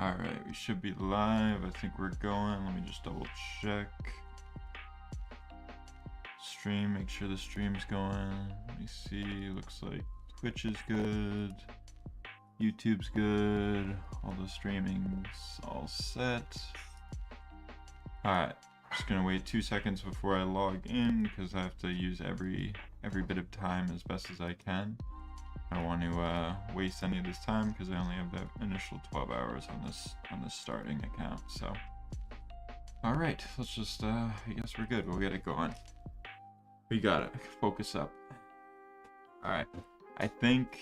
Alright, we should be live. I think we're going. Let me just double check. Stream, make sure the stream's going. Let me see. Looks like Twitch is good. YouTube's good. All the streaming's all set. Alright, just gonna wait 2 seconds before I log in because I have to use every bit of time as best as I can. I don't want to waste any of this time because I only have that initial 12 hours on this starting account. So, all right, let's just I guess we're good. We'll get it going. We got it. Focus up. All right, I think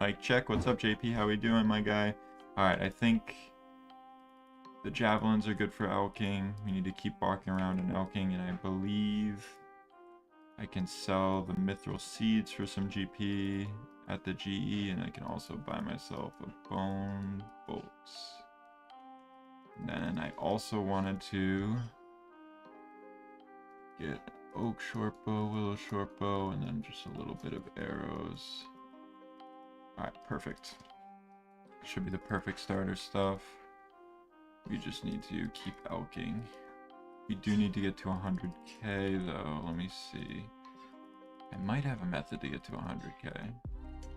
mic check. What's up, JP? How we doing, my guy? All right, I think the javelins are good for elking. We need to keep walking around and elking, and I believe I can sell the mithril seeds for some GP at the GE, and I can also buy myself a bone bolts. And then I also wanted to get oak short bow, willow short bow, and then just a little bit of arrows. Alright, perfect. Should be the perfect starter stuff. We just need to keep elking. We do need to get to 100k though. Let me see. I might have a method to get to 100k.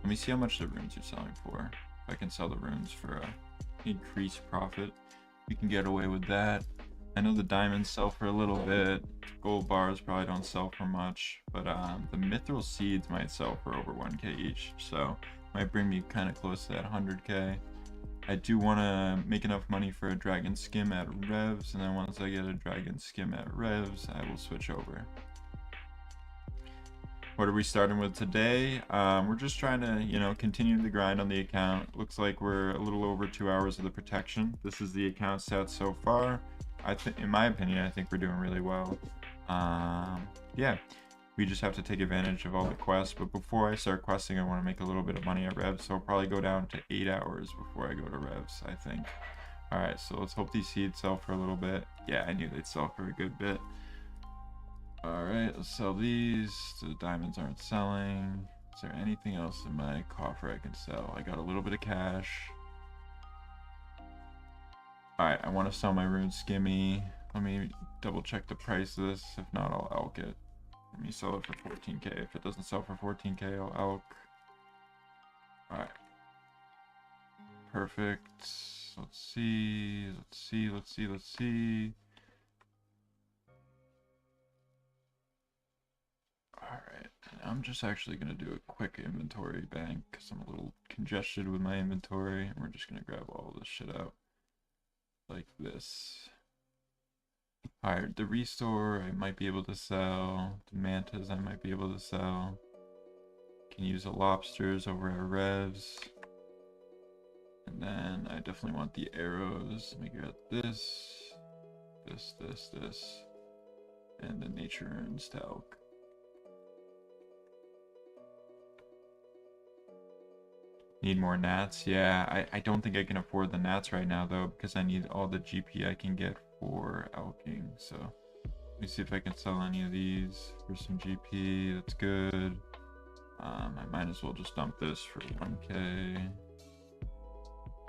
Let me see how much the runes are selling for. If I can sell the runes for a increased profit, we can get away with that. I know the diamonds sell for a little bit. Gold bars probably don't sell for much, but the mithril seeds might sell for over 1k each, so might bring me kind of close to that 100k. I do want to make enough money for a dragon skim at revs, and then once I get a dragon skim at revs, I will switch over. What are we starting with today? We're just trying to, you know, continue the grind on the account. Looks like we're a little over 2 hours of the protection. This is the account stat so far. I think, in my opinion, I think we're doing really well. Yeah, we just have to take advantage of all the quests. But before I start questing, I want to make a little bit of money at revs, so I'll probably go down to 8 hours before I go to revs, I think. All right, so let's hope these seeds sell for a little bit. Yeah, I knew they'd sell for a good bit. All right, let's sell these. The diamonds aren't selling. Is there anything else in my coffer I can sell? I got a little bit of cash. All right, I want to sell my rune skimmy. Let me double check the price of this. If not, I'll elk it. Let me sell it for 14k. If it doesn't sell for 14k, I'll elk. All right. Perfect. Let's see. Alright, I'm just actually going to do a quick inventory bank because I'm a little congested with my inventory. And we're just going to grab all this shit out like this. Alright, the restore I might be able to sell. The mantas I might be able to sell. Can use the lobsters over at revs. And then I definitely want the arrows. Let me get this. And the nature runes to elk. Need more gnats? Yeah, I don't think I can afford the gnats right now though, because I need all the GP I can get for elking. So let me see if I can sell any of these for some GP. That's good. I might as well just dump this for 1k,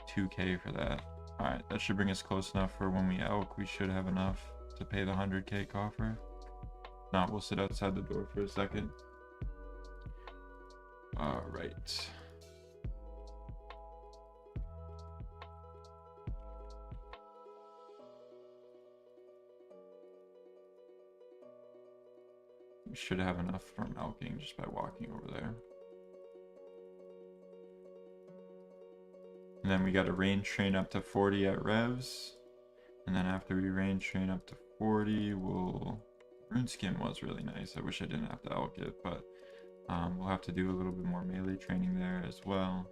2k for that. All right, that should bring us close enough for when we elk. We should have enough to pay the 100k coffer. Now we'll sit outside the door for a second. All right. We should have enough from elking just by walking over there. And then we got to range train up to 40 at revs. And then after we range train up to 40, Rune skim was really nice. I wish I didn't have to elk it, but we'll have to do a little bit more melee training there as well.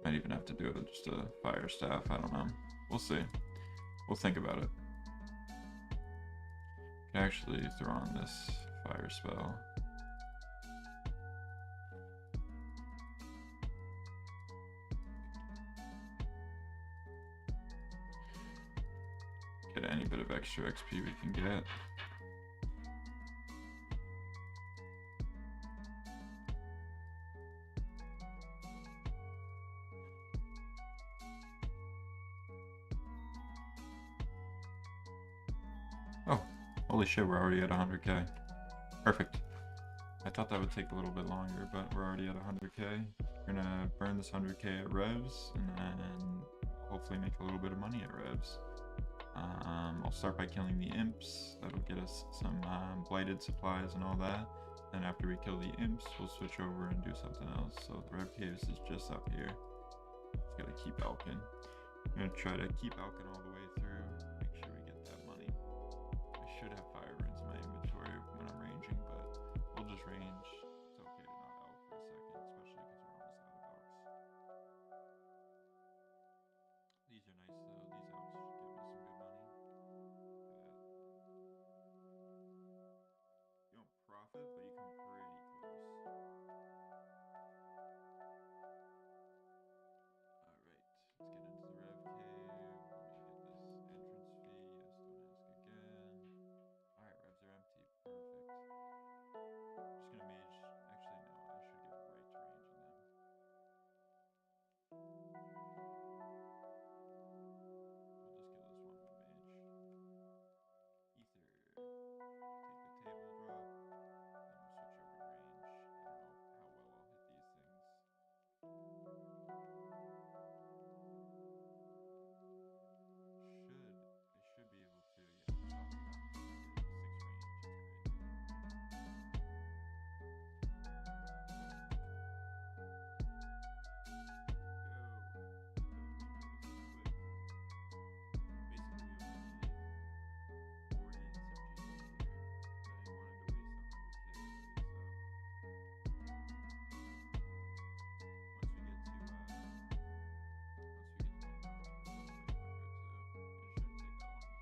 Might even have to do it with just a fire staff. I don't know. We'll see. We'll think about it. Could actually throw on this fire spell. Get any bit of extra XP we can get. Holy shit, we're already at 100k. Perfect. I thought that would take a little bit longer, but we're already at 100k. We're gonna burn this 100k at revs, and then hopefully make a little bit of money at revs. I'll start by killing the imps. That'll get us some blighted supplies and all that. Then after we kill the imps, we'll switch over and do something else. So the rev caves is just up here. Just gotta keep alching. I'm gonna try to keep alching all the way through. Make sure we get that money. I should have fire runes in my inventory when I'm ranging, but we'll just range. It's okay to not alch for a second, especially because we're almost out of alchs. These are nice though. These alchs should give me some good money. Look at that. You don't profit, but you come pretty close. Alright, let's get into the rev cave. Let me get this entrance fee. Yes, don't ask again. Alright, revs are empty. Perfect. Just gonna mage. Actually, no, I should get right to ranging them. We'll just kill this one with mage. Ether. Take the table drop. Then we'll switch over to range. I don't know how well I'll hit these things. I should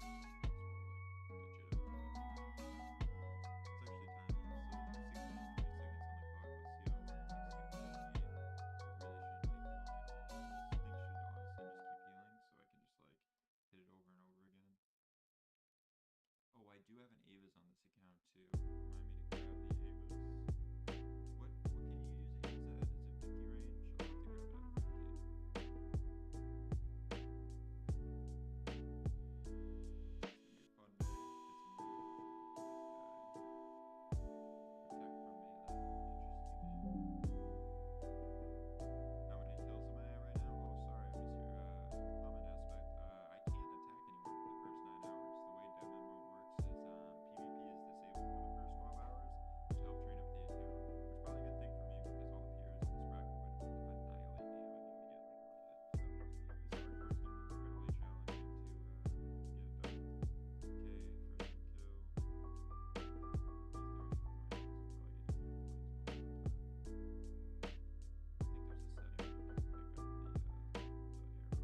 be able to, yeah, just off the 1. 6 range, that's great. Oh, I do have an Ava's on this account too. Remind me to grab the Ava's. What can you use Ava's at? Is it 50 range? I'll have to grab it at 50. It's gonna be a fun day. Get some loot. This guy. Protect from melee. Interesting name. How many kills am I at right now? Oh, sorry, I missed your comment aspect. I can't attack anyone for the first 9 hours. The way dev mode works is PvP is disabled for the first 12 hours to help train up the account, which is probably a good thing for me because all the peers in this bracket would annihilate me. I wouldn't even get like 1 hit. So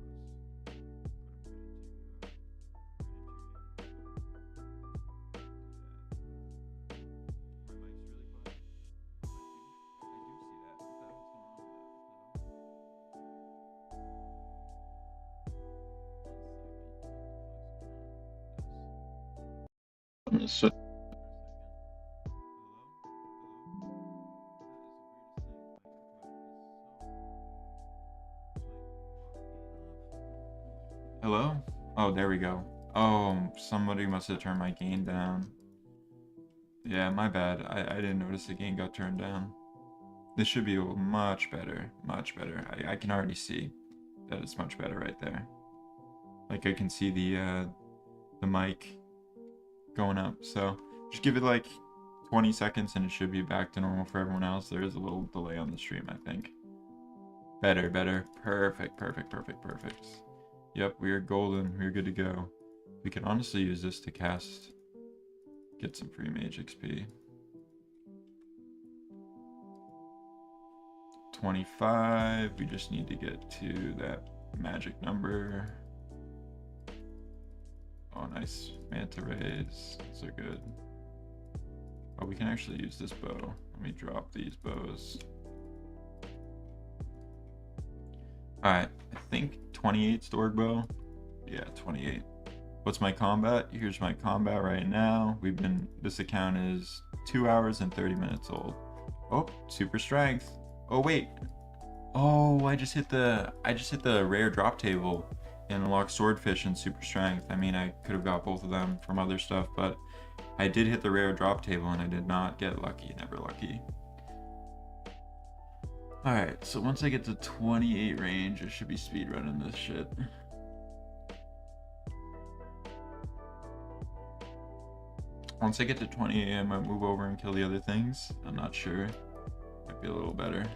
this hardcore is going to be incredibly challenging to get it done. Okay, first one kill. 30 So hello? Oh, there we go. Oh, somebody must have turned my gain down. Yeah, my bad. I didn't notice the gain got turned down. This should be much better. Much better. I can already see that it's much better right there. Like I can see the mic going up. So just give it like 20 seconds and it should be back to normal for everyone else. There is a little delay on the stream, I think. Better. Perfect. Yep, we are golden. We're good to go. We can honestly use this to cast, get some free mage XP. 25. We just need to get to that magic number. Oh, nice. Manta rays. Those are good. Oh, we can actually use this bow. Let me drop these bows. Alright, I think 28 stored bow. Yeah, 28. What's my combat? Here's my combat right now. This account is 2 hours and 30 minutes old. Oh, super strength. Oh wait. Oh, I just hit the rare drop table and unlocked swordfish and super strength. I mean, I could have got both of them from other stuff, but I did hit the rare drop table and I did not get lucky. Never lucky. Alright, so once I get to 28 range, I should be speedrunning this shit. Once I get to 28, I might move over and kill the other things. I'm not sure. Might be a little better.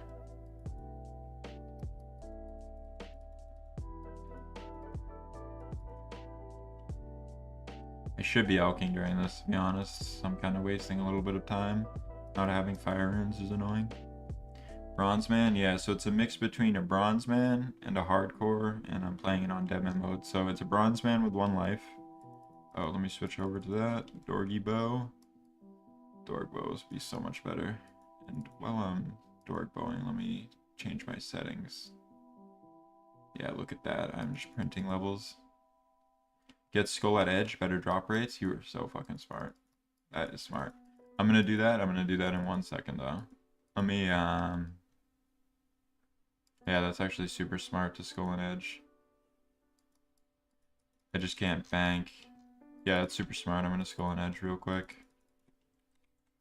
I should be alking during this, to be honest. I'm kind of wasting a little bit of time. Not having fire runes is annoying. Bronze man, yeah, so it's a mix between a bronze man and a hardcore, and I'm playing it on deadman mode. So it's a bronze man with 1 life. Oh, let me switch over to that. Dorgy bow. Dorg bows be so much better. And while I'm dorg bowing, let me change my settings. Yeah, look at that. I'm just printing levels. Get skull at edge, better drop rates. You were so fucking smart. That is smart. I'm gonna do that. I'm gonna do that in 1 second though. Let me yeah, that's actually super smart to skull and edge. I just can't bank. Yeah, it's super smart. I'm gonna skull and edge real quick.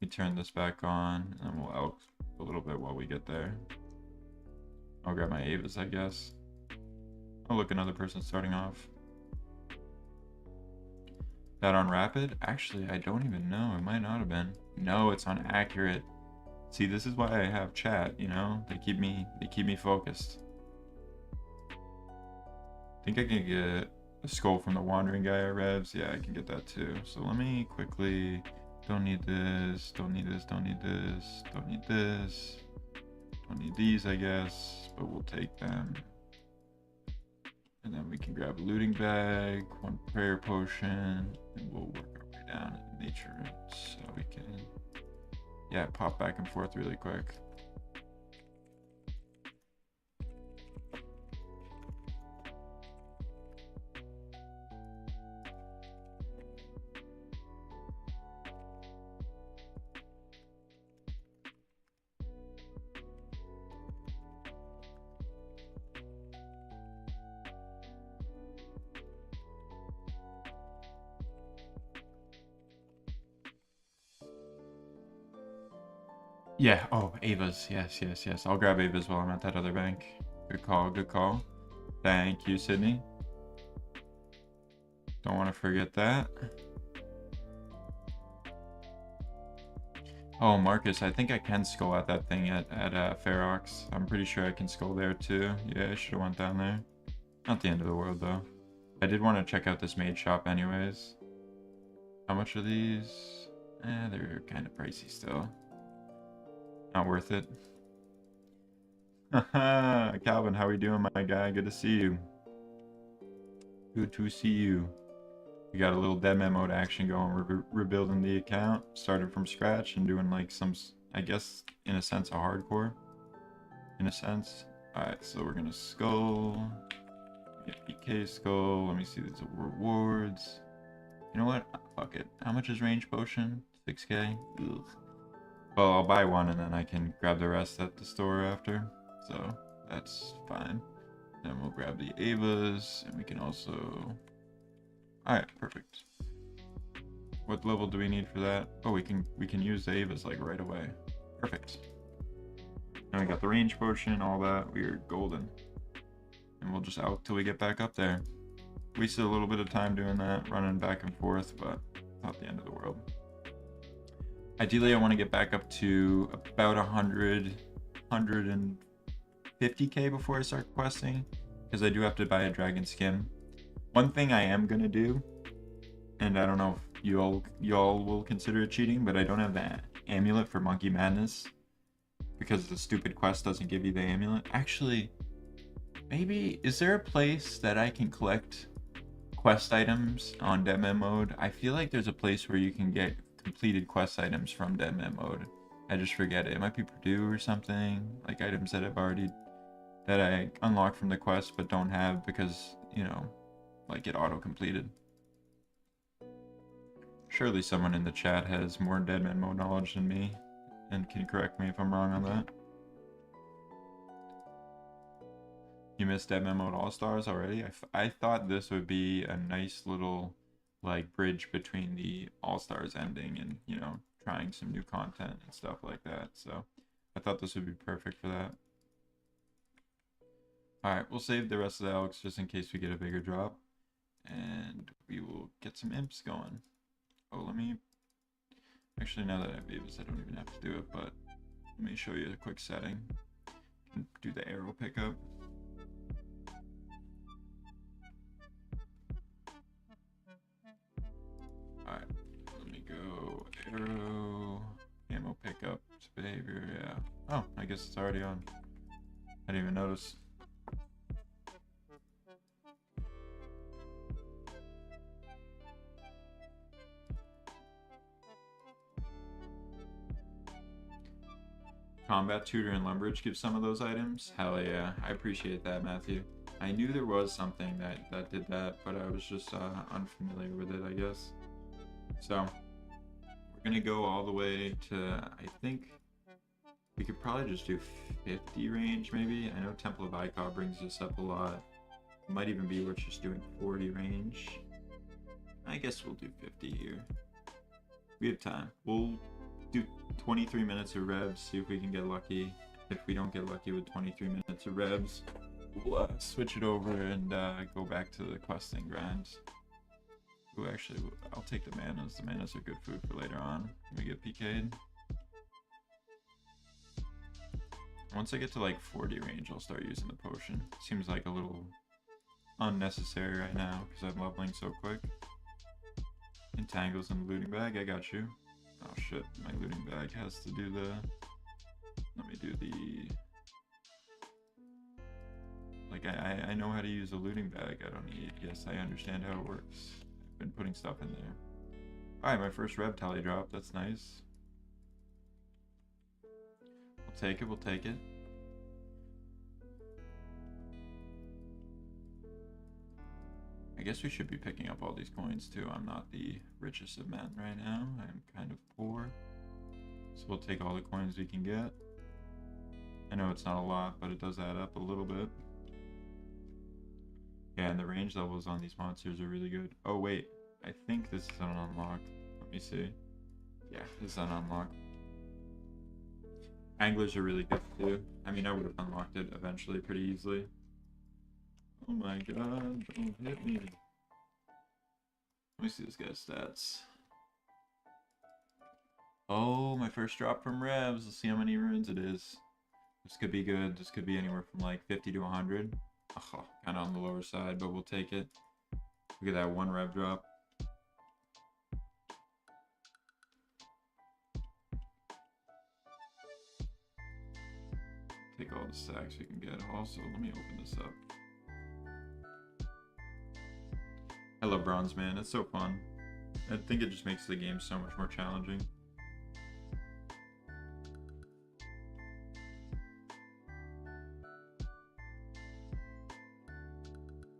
Let me turn this back on, and we'll out a little bit while we get there. I'll grab my Avis, I guess. Oh, look, another person starting off. That on rapid? Actually, I don't even know. It might not have been. No, it's on accurate. See, this is why I have chat, you know? They keep me focused. I think I can get a skull from the wandering guy at Revs. Yeah, I can get that too. So let me quickly, don't need this, don't need this, don't need this, don't need this. Don't need these, I guess, but we'll take them. And then we can grab a looting bag, 1 prayer potion, and we'll work our way down in nature so we can, yeah, pop back and forth really quick. Yeah, oh, Ava's. Yes, yes, yes. I'll grab Ava's while I'm at that other bank. Good call, good call. Thank you, Sydney. Don't want to forget that. Oh, Marcus, I think I can skull at that thing at Ferox. I'm pretty sure I can skull there too. Yeah, I should have went down there. Not the end of the world, though. I did want to check out this maid shop anyways. How much are these? They're kind of pricey still. Not worth it. Haha, Calvin, how are you doing, my guy? Good to see you. Good to see you. We got a little deadman mode action going. We're rebuilding the account, started from scratch and doing like some, I guess, in a sense, a hardcore. In a sense. Alright, so we're gonna skull. Get PK skull. Let me see these rewards. You know what? Fuck it. How much is range potion? 6k? Ugh. Well, I'll buy 1 and then I can grab the rest at the store after. So that's fine. Then we'll grab the Avas and we can also... Alright, perfect. What level do we need for that? Oh, we can use the Avas like right away. Perfect. And we got the range potion, all that. We are golden. And we'll just out till we get back up there. Wasted a little bit of time doing that, running back and forth, but not the end of the world. Ideally, I want to get back up to about 150k before I start questing, because I do have to buy a dragon skin. One thing I am gonna do, and I don't know if you all will consider it cheating, but I don't have the amulet for Monkey Madness because the stupid quest doesn't give you the amulet. Actually, maybe is there a place that I can collect quest items on deadman mode? I feel like there's a place where you can get completed quest items from deadman mode. I just forget it. It might be Purdue or something, like items that I unlocked from the quest but don't have because, you know, like it auto completed. Surely someone in the chat has more deadman mode knowledge than me and can correct me if I'm wrong on that. You missed deadman mode all stars already? I thought this would be a nice little like bridge between the All-Stars ending and, you know, trying some new content and stuff like that. So I thought this would be perfect for that. Alright, we'll save the rest of the Alex just in case we get a bigger drop. And we will get some imps going. Oh, let me... Actually, now that I have Beavis, I don't even have to do it, but let me show you a quick setting. Do the arrow pickup. Alright, let me go arrow, ammo pickup, behavior, yeah. Oh, I guess it's already on. I didn't even notice. Combat Tutor and Lumbridge give some of those items. Hell yeah, I appreciate that, Matthew. I knew there was something that did that, but I was just unfamiliar with it, I guess. So, we're gonna go all the way to, I think, we could probably just do 50 range, maybe. I know Temple of Icon brings us up a lot. It might even be worth just doing 40 range. I guess we'll do 50 here. We have time. We'll do 23 minutes of revs, see if we can get lucky. If we don't get lucky with 23 minutes of revs, we'll switch it over and go back to the questing grind. Ooh, actually, I'll take the manas. The manas are good food for later on when we get PK'd. Once I get to like 40 range, I'll start using the potion. Seems like a little unnecessary right now because I'm leveling so quick. Entangles in the looting bag, I got you. Oh shit, my looting bag has to do the... Let me do the... Like, I know how to use a looting bag. I don't need... Yes, I understand how it works. I've been putting stuff in there. Alright, my first rev tally drop. That's nice. We'll take it, we'll take it. I guess we should be picking up all these coins too. I'm not the richest of men right now. I'm kind of poor. So we'll take all the coins we can get. I know it's not a lot, but it does add up a little bit. Yeah, and the range levels on these monsters are really good. Oh wait, I think this is an unlock. Let me see. Yeah, this is an unlock. Anglers are really good too. I mean, I would have unlocked it eventually pretty easily. Oh my god, don't hit me. Let me see this guy's stats. Oh, my first drop from revs. Let's see how many runes it is. This could be good. This could be anywhere from like 50 to 100. Oh, kind of on the lower side, but we'll take it. Look at that one rev drop. Take all the stacks we can get. Also, let me open this up. I love Bronze Man. It's so fun. I think it just makes the game so much more challenging.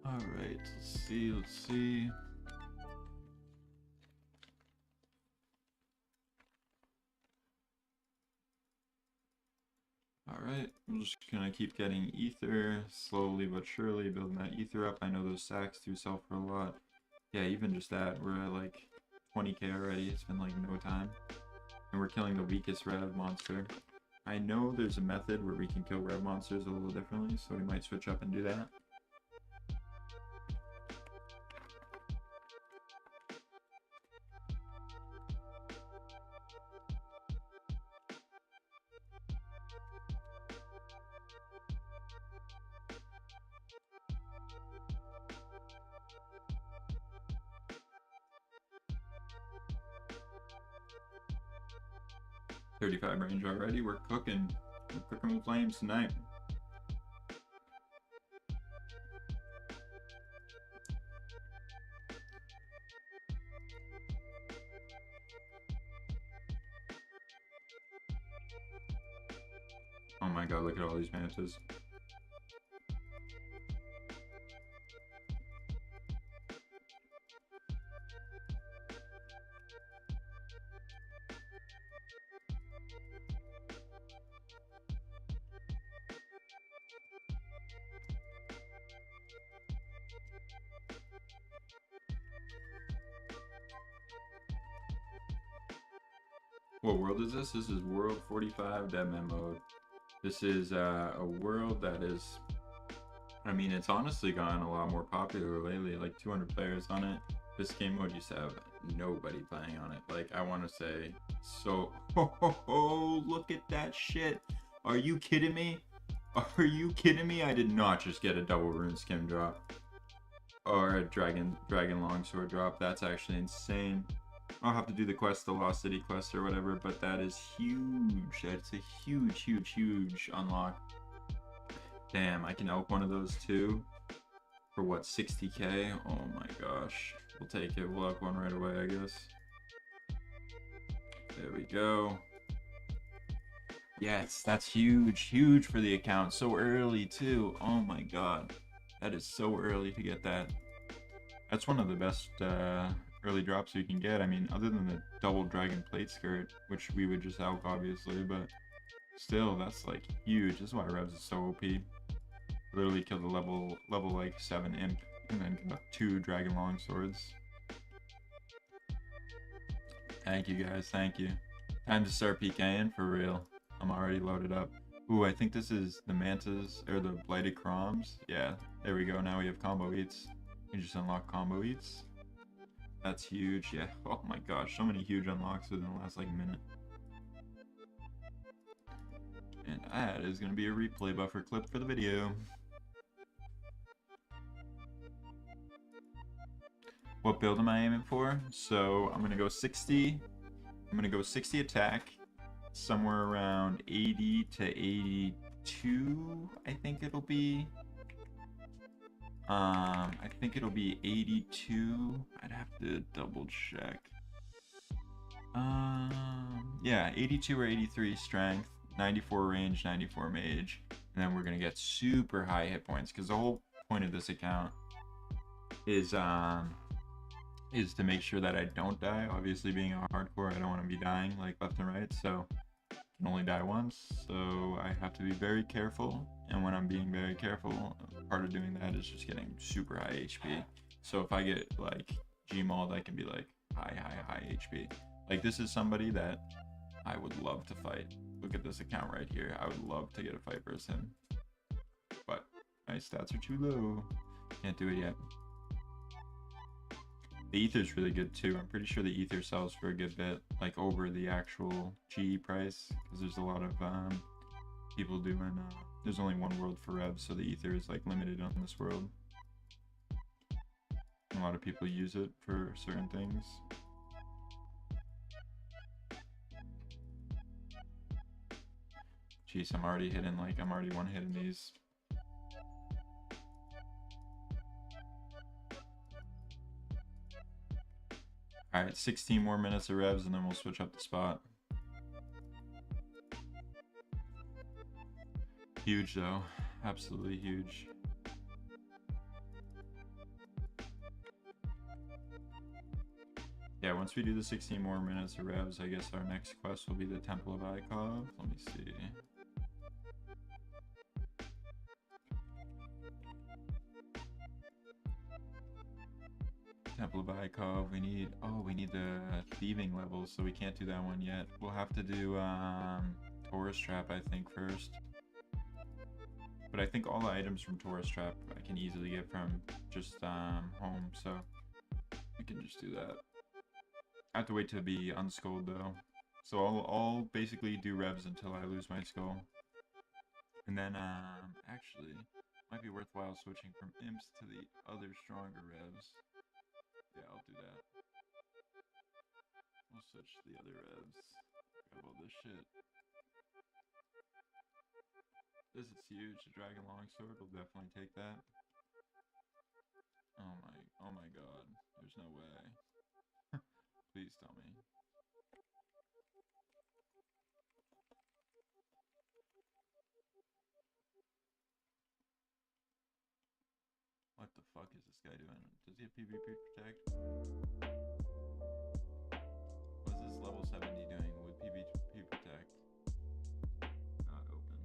Alright, let's see. Alright, I'm just gonna keep getting ether, slowly but surely, building that ether up. I know those sacks do sell for a lot. Yeah, even just that, we're at like 20k already. It's been like no time. And we're killing the weakest rev monster. I know there's a method where we can kill rev monsters a little differently, so we might switch up and do that. .35 range already. We're cooking. We're cooking with flames tonight. Oh my god, look at all these mantas. What world is this? This is World 45 Deadman mode. This is a world that is, I mean, it's honestly gotten a lot more popular lately, like 200 players on it. This game mode used to have nobody playing on it. Like, I want to say, so, look at that shit. Are you kidding me? Are you kidding me? I did not just get a double Runescape drop. Or a dragon longsword drop. That's actually insane. I'll have to do the quest, the Lost City quest or whatever, but that is huge. That's a huge unlock. Damn, I can elk one of those too. For what, 60k? Oh my gosh. We'll take it. We'll elk one right away, I guess. There we go. Yes, that's huge for the account. So early too. Oh my god. That is so early to get that. That's one of the best early drops you can get. I mean, other than the double dragon plate skirt, which we would just elk obviously, but still, that's like huge. This is why Revs is so OP. Literally killed a level like 7 imp and then got 2 dragon longswords. Thank you guys, thank you. Time to start PKing for real. I'm already loaded up. Ooh, I think this is the mantas or the blighted croms. Yeah, there we go. Now we have combo eats. You just unlock combo eats. That's huge. Yeah. Oh my gosh, so many huge unlocks within the last like minute. And that is gonna be a replay buffer clip for the video. What build am I aiming for? So I'm gonna go 60. I'm gonna go 60 attack, somewhere around 80 to 82. I think it'll be. I think it'll be 82. I'd have to double check. Yeah, 82 or 83 strength, 94 range, 94 mage, and then we're gonna get super high hit points because the whole point of this account is to make sure that I don't die. Obviously, being a hardcore, I don't want to be dying like left and right, so I can only die once, so I have to be very careful. And when I'm being very careful, part of doing that is just getting super high HP. So if I get like Gmauled, I can be like high HP. Like, this is somebody that I would love to fight. Look at this account right here. I would love to get a fight versus him, but my stats are too low. Can't do it yet. The ether's really good too. I'm pretty sure the ether sells for a good bit, like over the actual GE price, because there's a lot of people doing. There's only one world for Revs, so the ether is like limited on this world. A lot of people use it for certain things. Jeez, I'm already one hitting these. Alright, 16 more minutes of Revs and then we'll switch up the spot. Huge though, absolutely huge. Yeah, once we do the 16 more minutes of Revs, I guess our next quest will be the Temple of Ikov. Let me see. Temple of Ikov, we need the thieving levels, so we can't do that one yet. We'll have to do Taurus Trap, I think, first. But I think all the items from Taurus Trap I can easily get from just home, so we can just do that. I have to wait to be unskulled though. So I'll basically do Revs until I lose my skull. And then actually might be worthwhile switching from imps to the other stronger Revs. Yeah, I'll do that. We'll switch to the other Revs. Grab all this shit. This is huge. The Dragon Longsword will definitely take that. Oh my god. There's no way. Please tell me. What the fuck is this guy doing? Does he have PvP protect? What's this level 70 doing with PvP protect? Not open.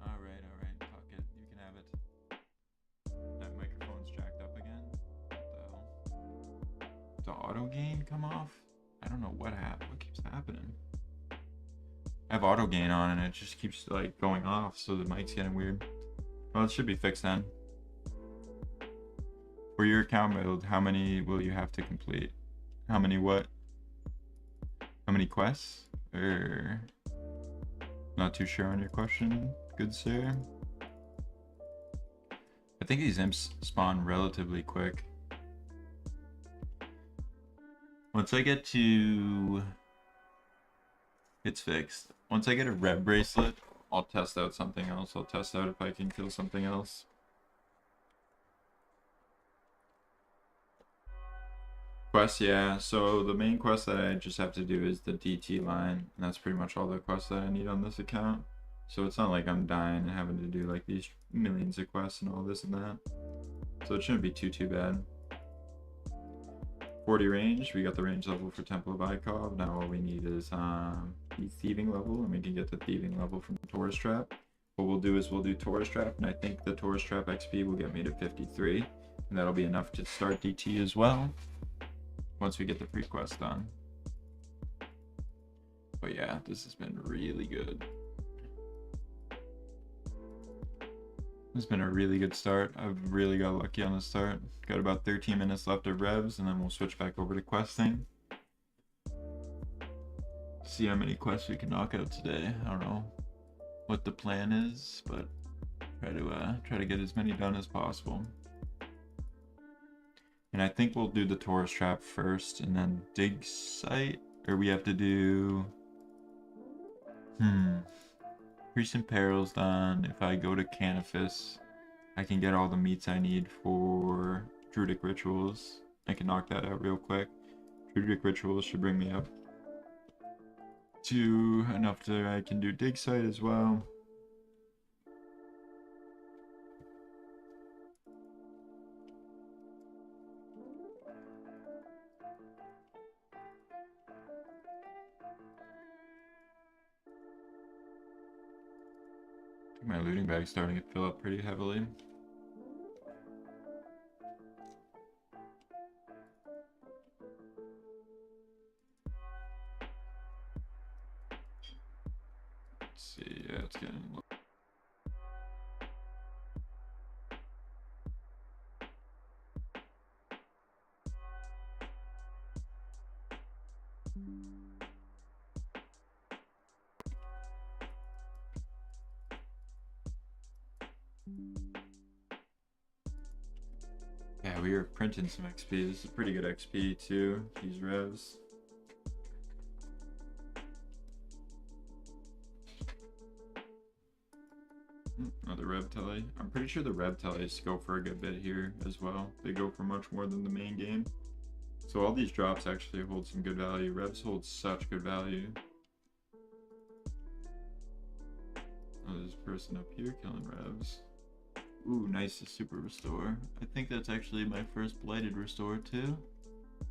Alright, fuck it. You can have it. That microphone's jacked up again? What the hell? The auto gain come off? I don't know what happened. What keeps happening? I have auto gain on and it just keeps like going off, so the mic's getting weird. Well, it should be fixed then. For your account build, how many will you have to complete? How many what? How many quests? Or not too sure on your question, good sir. I think these imps spawn relatively quick. Once I get to... It's fixed. Once I get a red bracelet, I'll test out something else. I'll test out if I can kill something else. Quest, yeah. So the main quest that I just have to do is the DT line, and that's pretty much all the quests that I need on this account. So it's not like I'm dying and having to do like these millions of quests and all this and that. So it shouldn't be too bad. 40 range, we got the range level for Temple of Ikov. Now all we need is the thieving level, and we can get the thieving level from Taurus Trap. What we'll do is we'll do Taurus Trap, and I think the Taurus Trap XP will get me to 53, and that'll be enough to start DT as well, once we get the pre-quest done. But yeah, this has been really good. It's been a really good start. I've really got lucky on the start. Got about 13 minutes left of revs, and then we'll switch back over to questing. See how many quests we can knock out today. I don't know what the plan is, but try to get as many done as possible. And I think we'll do the Taurus Trap first, and then dig site, or we have to do... Priest and Perils done. If I go to Canifis, I can get all the meats I need for Druidic Rituals. I can knock that out real quick. Druidic Rituals should bring me up to enough that I can do dig site as well. My looting bag's starting to fill up pretty heavily. Let's see, yeah, it's getting low. Yeah, we are printing some XP. This is pretty good XP too, these revs. Another rev telly. I'm pretty sure the rev tellies go for a good bit here as well. They go for much more than the main game. So all these drops actually hold some good value. Revs hold such good value. Oh, there's a person up here killing revs. Ooh, nice super restore. I think that's actually my first blighted restore too.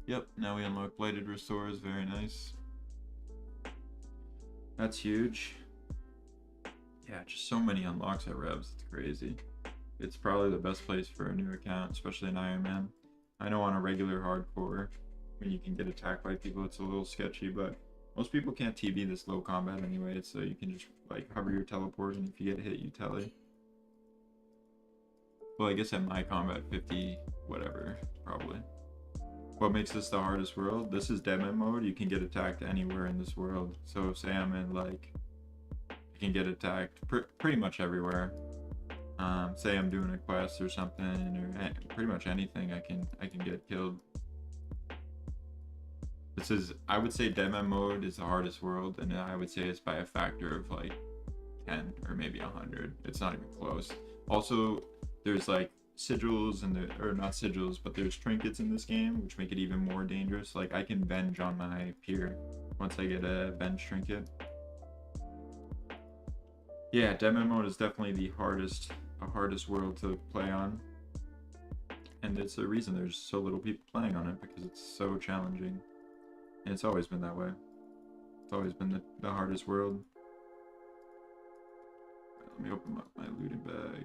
Yep, now we unlock blighted restores, very nice. That's huge. Yeah, just so many unlocks at revs, it's crazy. It's probably the best place for a new account, especially in Iron Man. I know on a regular hardcore, when you can get attacked by people, it's a little sketchy, but most people can't TB this low combat anyway, so you can just like hover your teleport, and if you get hit, you telly. Well, I guess at my combat 50, whatever, probably. What makes this the hardest world? This is deadman mode. You can get attacked anywhere in this world. So say I'm in like, I can get attacked pretty much everywhere. Say I'm doing a quest or something, or pretty much anything, I can get killed. This is, I would say deadman mode is the hardest world, and I would say it's by a factor of like 10 or maybe 100. It's not even close. Also, there's like sigils and or not sigils, but there's trinkets in this game, which make it even more dangerous. Like I can venge on my peer once I get a venge trinket. Yeah, deadman mode is definitely the hardest world to play on, and it's the reason there's so little people playing on it, because it's so challenging, and it's always been that way. It's always been the hardest world. Let me open up my looting bag.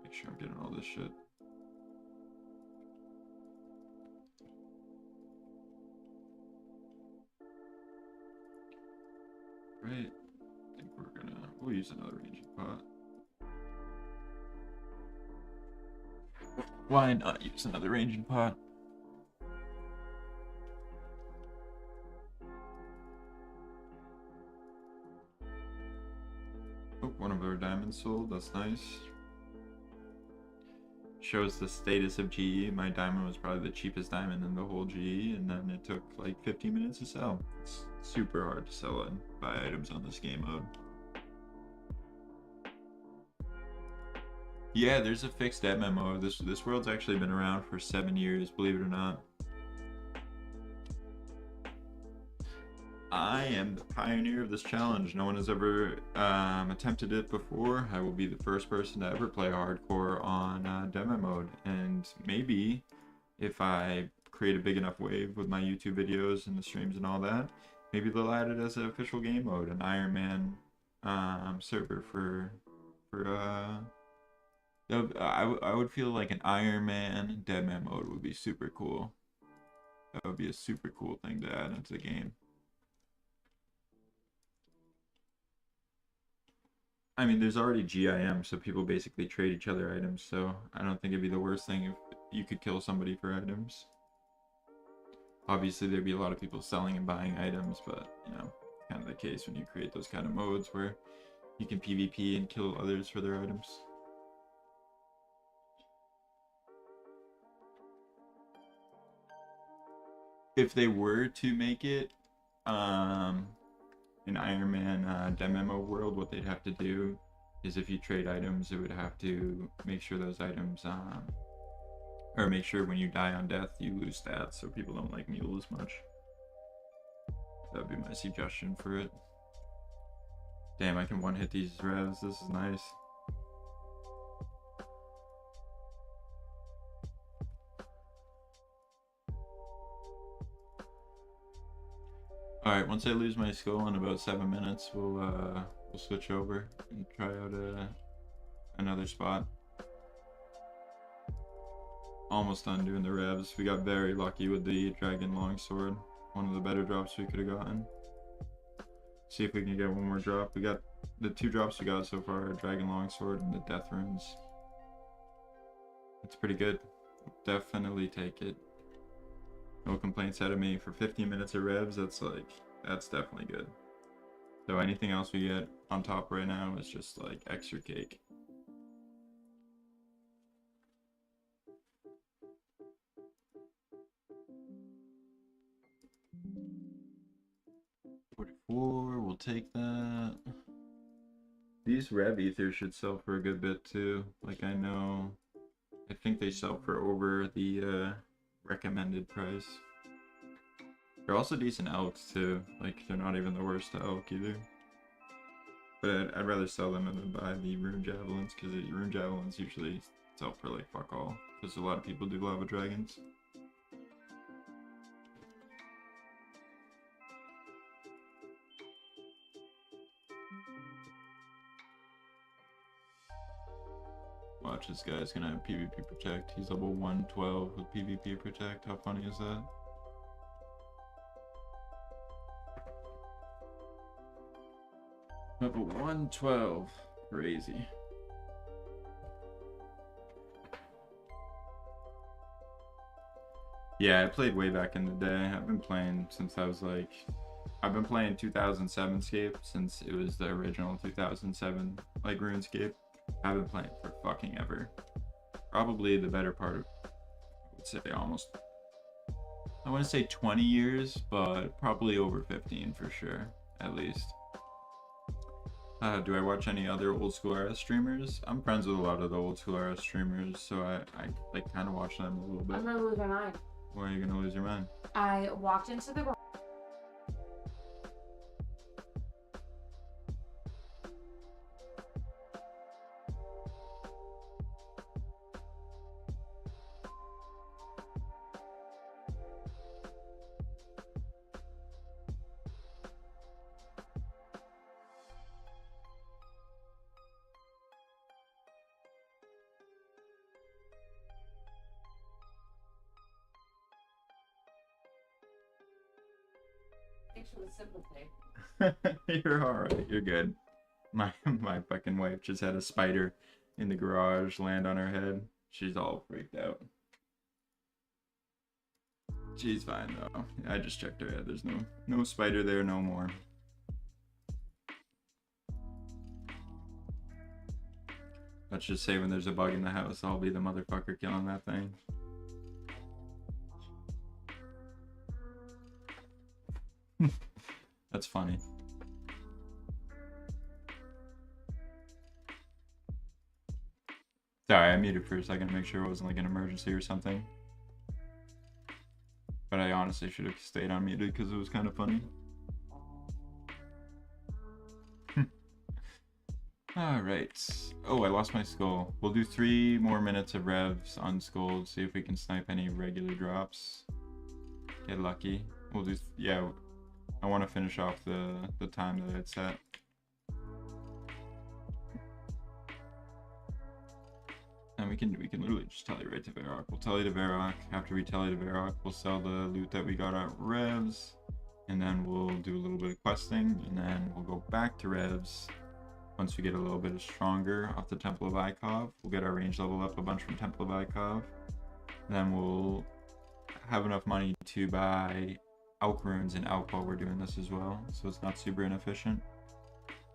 Make sure I'm getting all this shit. right? I think we'll use another ranging pot. Why not use another ranging pot? Oh, one of our diamonds sold, that's nice. Shows the status of GE. My diamond was probably the cheapest diamond in the whole GE, and then it took like 15 minutes to sell. It's super hard to sell and buy items on this game mode. Yeah, there's a fixed MMO. This world's actually been around for 7 years, believe it or not. I am the pioneer of this challenge. No one has ever attempted it before. I will be the first person to ever play hardcore on demo mode, and maybe if I create a big enough wave with my YouTube videos and the streams and all that, maybe they'll add it as an official game mode, an Iron Man server for I would feel like an Iron Man deadman mode would be super cool. That would be a super cool thing to add into the game. I mean, there's already GIM, so people basically trade each other items, so I don't think it'd be the worst thing if you could kill somebody for items. Obviously, there'd be a lot of people selling and buying items, but, you know, kind of the case when you create those kind of modes where you can PvP and kill others for their items. If they were to make it in Iron Man demo world, what they'd have to do is if you trade items, it would have to make sure those items or make sure when you die on death you lose stats, so people don't like mule as much. That would be my suggestion for it. Damn, I can one hit these revs. This is nice. Alright, once I lose my skull in about 7 minutes, we'll switch over and try out another spot. Almost done doing the revs. We got very lucky with the dragon longsword. One of the better drops we could have gotten. See if we can get one more drop. We got the 2 drops we got so far, dragon longsword and the death runes. It's pretty good. Definitely take it. No complaints out of me. For 15 minutes of revs, that's definitely good. So anything else we get on top right now is just like extra cake. We'll take that. These rev ethers should sell for a good bit too. Like I think they sell for over the recommended price. They're also decent elks too. Like they're not even the worst elk either. But I'd rather sell them than buy the rune javelins, because the rune javelins usually sell for like fuck all. Because a lot of people do lava dragons. Watch, this guy's gonna have PvP protect. He's level 112 with PvP protect. How funny is that? Level 112. Crazy. Yeah, I played way back in the day. I've been playing since I was like... I've been playing 2007 Scape since it was the original 2007 like Runescape. I've been playing for fucking ever. Probably the better part of, I would say almost, I want to say 20 years, but probably over 15 for sure, at least. Do I watch any other old school RS streamers? I'm friends with a lot of the old school RS streamers, so I like kind of watch them a little bit. I'm gonna lose my mind. Why are you gonna lose your mind? I walked into the Thanks for the sympathy. You're alright, you're good. My fucking wife just had a spider in the garage land on her head. She's all freaked out. She's fine though. I just checked her head. There's no spider there no more. Let's just say when there's a bug in the house, I'll be the motherfucker killing that thing. That's funny. Sorry, I muted for a second to make sure it wasn't like an emergency or something. But I honestly should have stayed unmuted because it was kind of funny. Alright. Oh, I lost my skull. We'll do 3 more minutes of revs unskulled, see if we can snipe any regular drops. Get lucky. We'll do, yeah, I want to finish off the time that I had set. And we can literally just tell you right to Varrock. We'll tell you to Varrock. After we tell you to Varrock, we'll sell the loot that we got at revs. And then we'll do a little bit of questing. And then we'll go back to revs. Once we get a little bit stronger off the Temple of Ikov, we'll get our range level up a bunch from Temple of Ikov. Then we'll have enough money to buy Alk runes and Alk while we're doing this as well, so it's not super inefficient.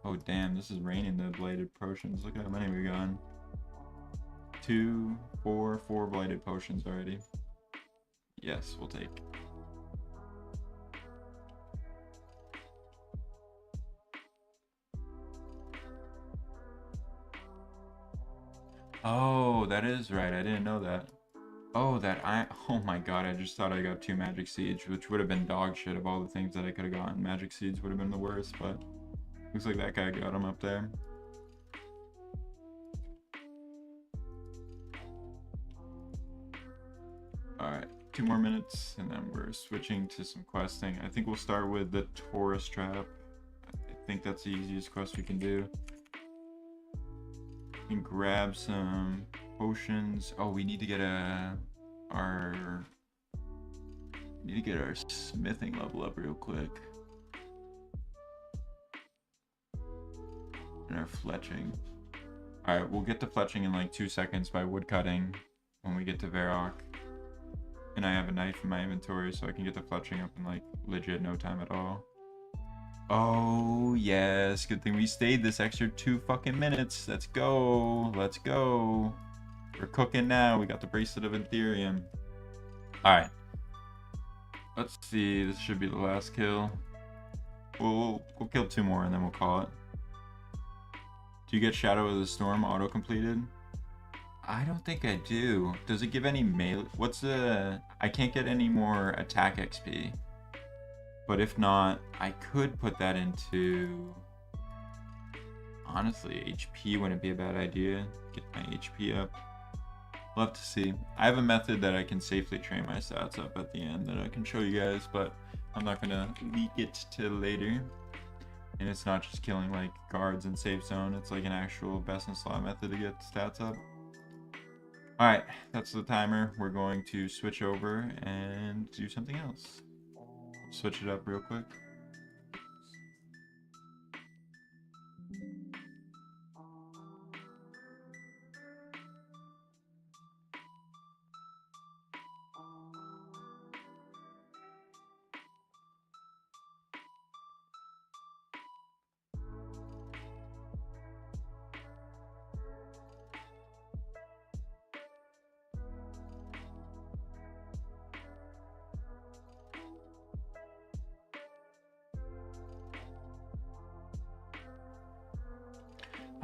Oh damn, this is raining the blighted potions. Look at how many we got. 2, 4 blighted potions already. Yes, we'll take. Oh, that is right. I didn't know that. Oh, oh my god, I just thought I got 2 magic seeds, which would have been dog shit of all the things that I could have gotten. Magic seeds would have been the worst, but looks like that guy got them up there. Alright, 2 more minutes, and then we're switching to some questing. I think we'll start with the Taurus Trap. I think that's the easiest quest we can do. We can grab some potions. Oh, we need to get our smithing level up real quick. And our fletching. Alright, we'll get to fletching in like 2 seconds by woodcutting when we get to Varrock. And I have a knife in my inventory, so I can get the fletching up in like legit no time at all. Oh yes, good thing we stayed this extra 2 fucking minutes. Let's go. Let's go. We're cooking now. We got the Bracelet of Ethereum. Alright. Let's see. This should be the last kill. We'll kill 2 more and then we'll call it. Do you get Shadow of the Storm auto completed? I don't think I do. Does it give any melee? What's the... I can't get any more attack XP. But if not, I could put that into... Honestly, HP wouldn't be a bad idea. Get my HP up. Love to see. I have a method that I can safely train my stats up at the end that I can show you guys, but I'm not gonna leak it till later. And it's not just killing like guards in safe zone, it's like an actual best in slot method to get stats up. Alright, that's the timer. We're going to switch over and do something else. Switch it up real quick.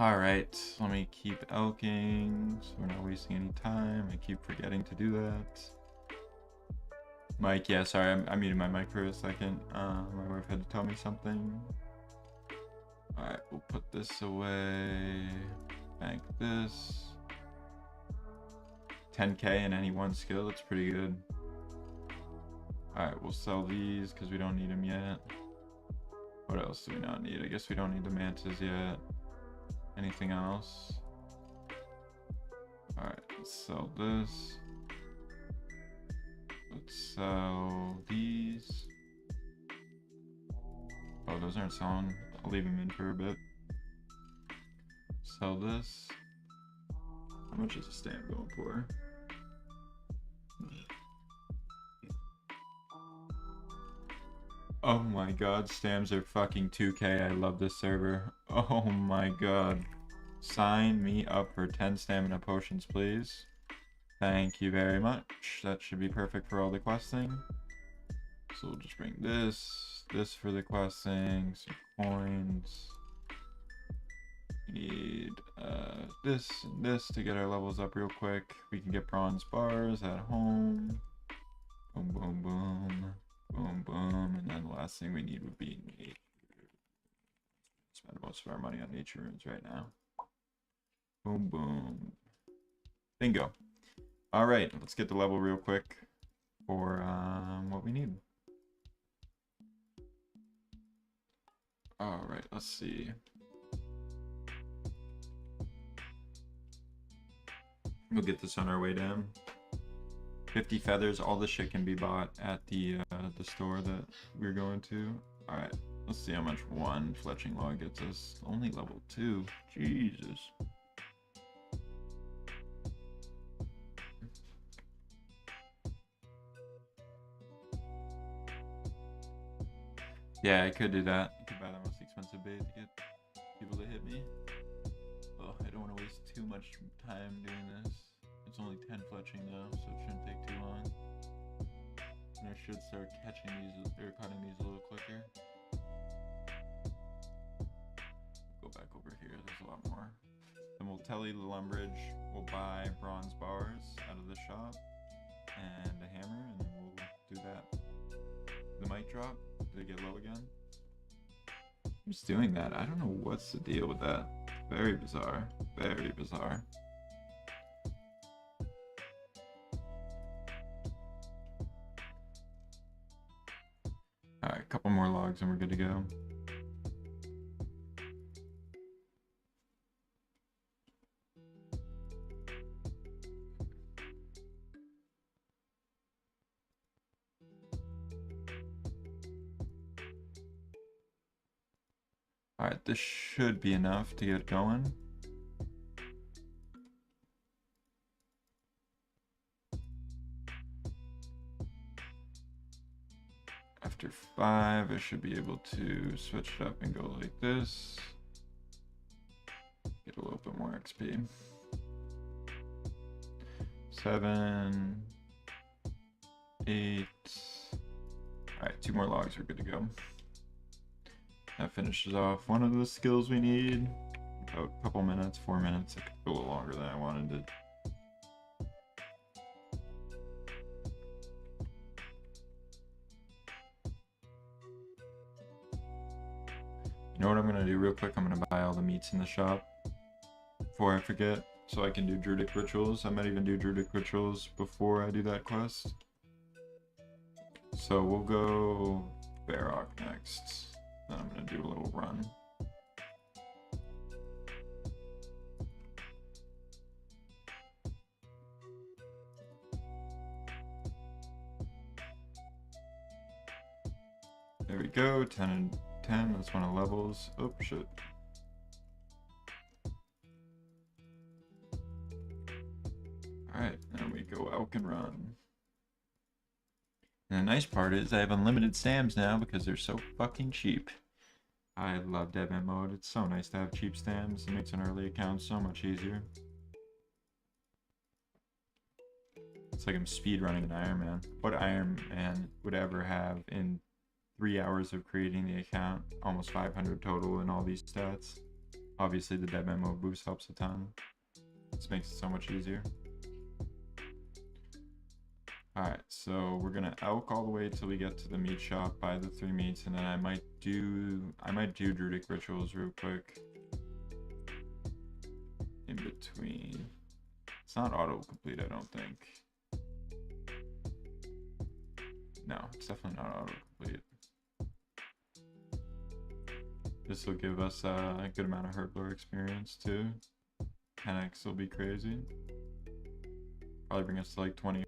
Alright, let me keep elking so we're not wasting any time. I keep forgetting to do that. Mike, yeah, sorry, I muted my mic for a second. My wife had to tell me something. Alright, we'll put this away. Bank this. 10k in any one skill, that's pretty good. Alright, we'll sell these because we don't need them yet. What else do we not need? I guess we don't need the mantas yet. Anything else? Alright, let's sell this. Let's sell these. those aren't selling. I'll leave them in for a bit. Sell this. How much is a stamp going for? Oh my god, stamps are fucking 2k. I love this server. Oh my god. Sign me up for 10 stamina potions, please. Thank you very much. That should be perfect for all the questing. So we'll just bring this for the questing, some coins. We need this and this to get our levels up real quick. We can get bronze bars at home. Boom, boom, boom. Boom, boom. And then the last thing we need would be nature. Spend most of our money on nature runes right now. Boom, boom. Bingo. All right, let's get the level real quick for what we need. All right, let's see. We'll get this on our way down. 50 feathers. All this shit can be bought at the store that we're going to. All right, let's see how much one fletching log gets us. Only level 2. Jesus. Yeah, I could do that. I could buy the most expensive bait to get people to hit me. Oh, I don't want to waste too much time doing this. It's only 10 fletching though, so it shouldn't take too long. And I should start catching these, or cutting these a little quicker. Go back over here, there's a lot more. Then we'll tally the Lumbridge, we'll buy bronze bars out of the shop, and a hammer, and then we'll do that. The mic drop, did it get low again? Who's doing that? I don't know what's the deal with that. Very bizarre, very bizarre. Alright, a couple more logs and we're good to go. Alright, this should be enough to get going. After 5, I should be able to switch it up and go like this. Get a little bit more XP. 7, 8. Alright, 2 more logs, we're good to go. That finishes off one of the skills we need. About a couple minutes, 4 minutes. It could go a little longer than I wanted it. You know what I'm gonna do real quick? I'm gonna buy all the meats in the shop before I forget, so I can do druidic rituals. I might even do druidic rituals before I do that quest. So we'll go Barrock next. Then I'm gonna do a little run. There we go, 10 and 10, that's one of the levels. Oh shit. Alright, and we go Elk and run. And the nice part is I have unlimited stams now because they're so fucking cheap. I love Deadman mode. It's so nice to have cheap stams. It makes an early account so much easier. It's like I'm speedrunning an Iron Man. What Iron Man would ever have in 3 hours of creating the account? Almost 500 total in all these stats. Obviously the Deadman mode boost helps a ton. This makes it so much easier. Alright, so we're gonna elk all the way till we get to the meat shop, buy the 3 meats, and then I might do druidic rituals real quick. In between. It's not autocomplete, I don't think. No, it's definitely not autocomplete. This will give us a good amount of herblore experience too. 10x will be crazy. Probably bring us to like 20.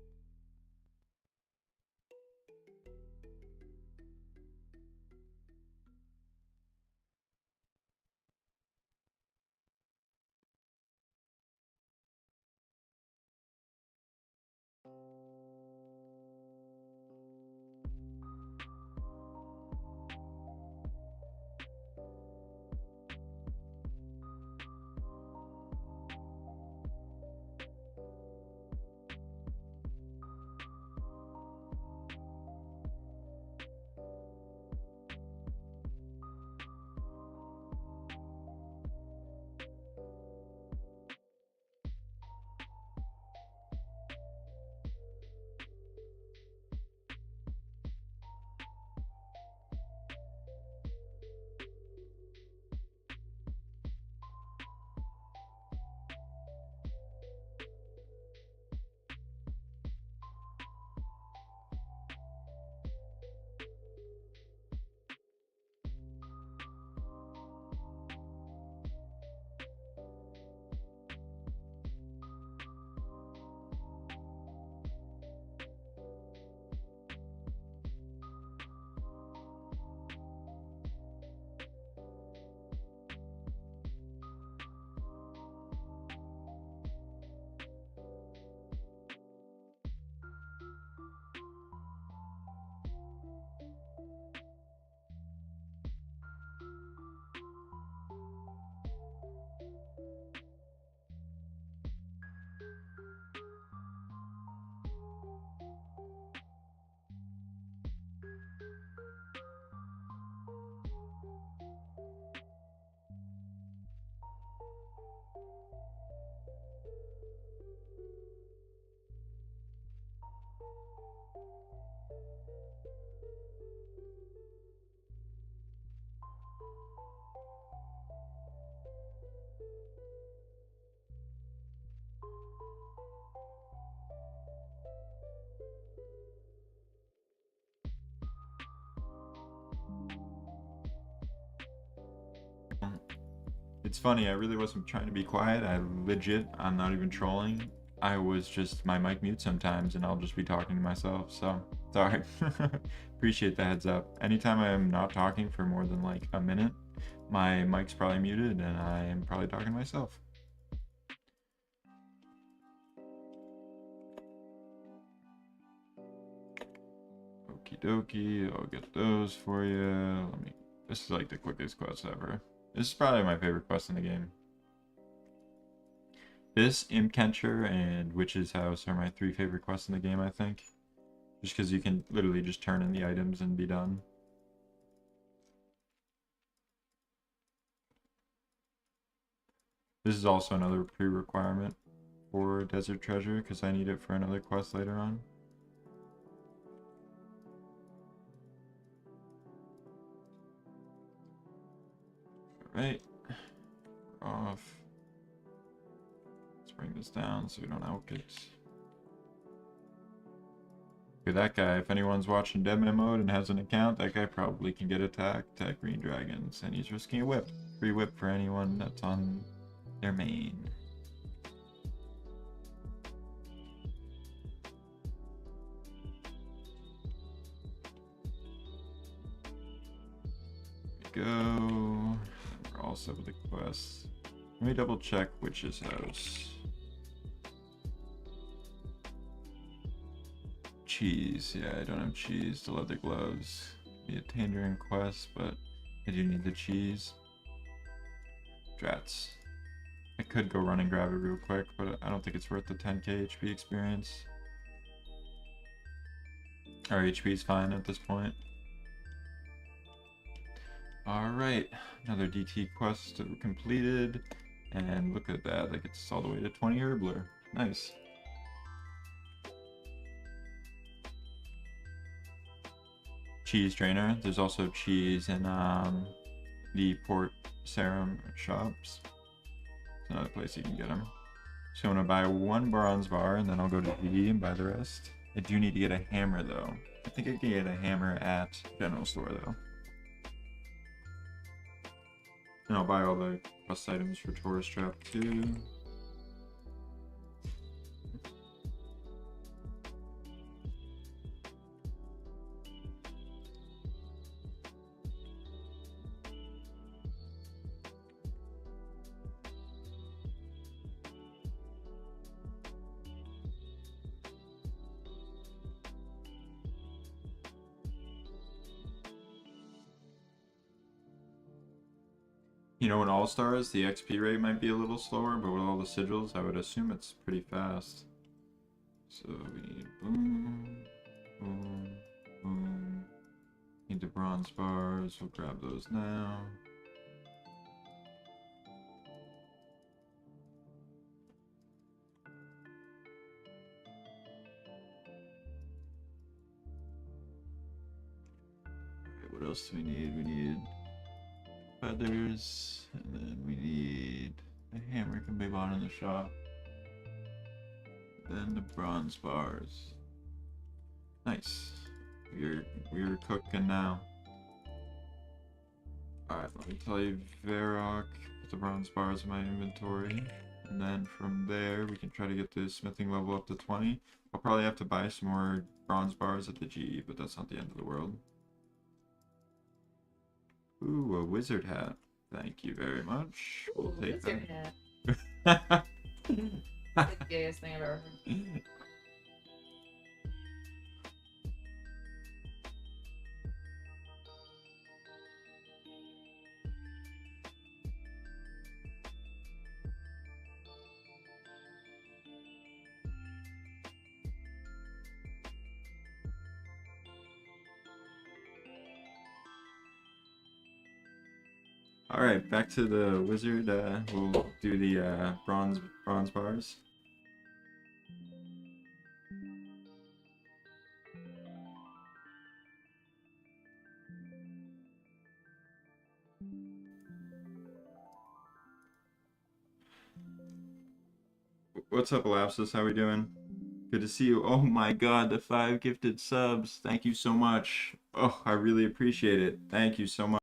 It's funny, I really wasn't trying to be quiet. I'm not even trolling. I was just, my mic mute sometimes and I'll just be talking to myself, so sorry. Appreciate the heads up. Anytime I'm not talking for more than like a minute, my mic's probably muted and I am probably talking to myself. Okie dokie, I'll get those for you. This is like the quickest quest ever. This is probably my favorite quest in the game. This, Imp Catcher, and Witch's House are my 3 favorite quests in the game, I think. Just because you can literally just turn in the items and be done. This is also another pre-requirement for Desert Treasure, because I need it for another quest later on. Alright. We're off. Let's bring this down so we don't elk it. Look at that guy. If anyone's watching Deadman mode and has an account, that guy probably can get attacked at Green Dragons, and he's risking a whip. Free whip for anyone that's on their main. There we go. We're all set with the quest. Let me double check Witch's House. Cheese. Yeah, I don't have cheese to leather gloves. Be a Tangerine quest, but I do need the cheese. Drats. I could go run and grab it real quick, but I don't think it's worth the 10k HP experience. Our HP is fine at this point. Alright, another DT quest completed. And look at that, that gets all the way to 20 Herbler. Nice. Cheese trainer. There's also cheese in the Port Sarum shops. It's another place you can get them. So I'm gonna buy 1 bronze bar and then I'll go to DD and buy the rest. I do need to get a hammer though. I think I can get a hammer at General Store though. And I'll buy all the quest items for Tourist Trap too. You know, in All-Stars, the XP rate might be a little slower, but with all the sigils, I would assume it's pretty fast. So we need boom, boom, boom. Need the bronze bars, we'll grab those now. Alright, what else do we need? We need feathers, and then we need a hammer can be bought in the shop. Then the bronze bars. Nice. We're cooking now. Alright, let me tell you, Varrock, put the bronze bars in my inventory. And then from there, we can try to get the smithing level up to 20. I'll probably have to buy some more bronze bars at the GE, but that's not the end of the world. Ooh, a wizard hat. Thank you very much. We'll take wizard that. hat. That's the gayest thing I've ever heard. Alright, back to the wizard. We'll do the bronze bars. What's up, Elapsus? How we doing? Good to see you. Oh my god, the 5 gifted subs. Thank you so much. Oh, I really appreciate it. Thank you so much.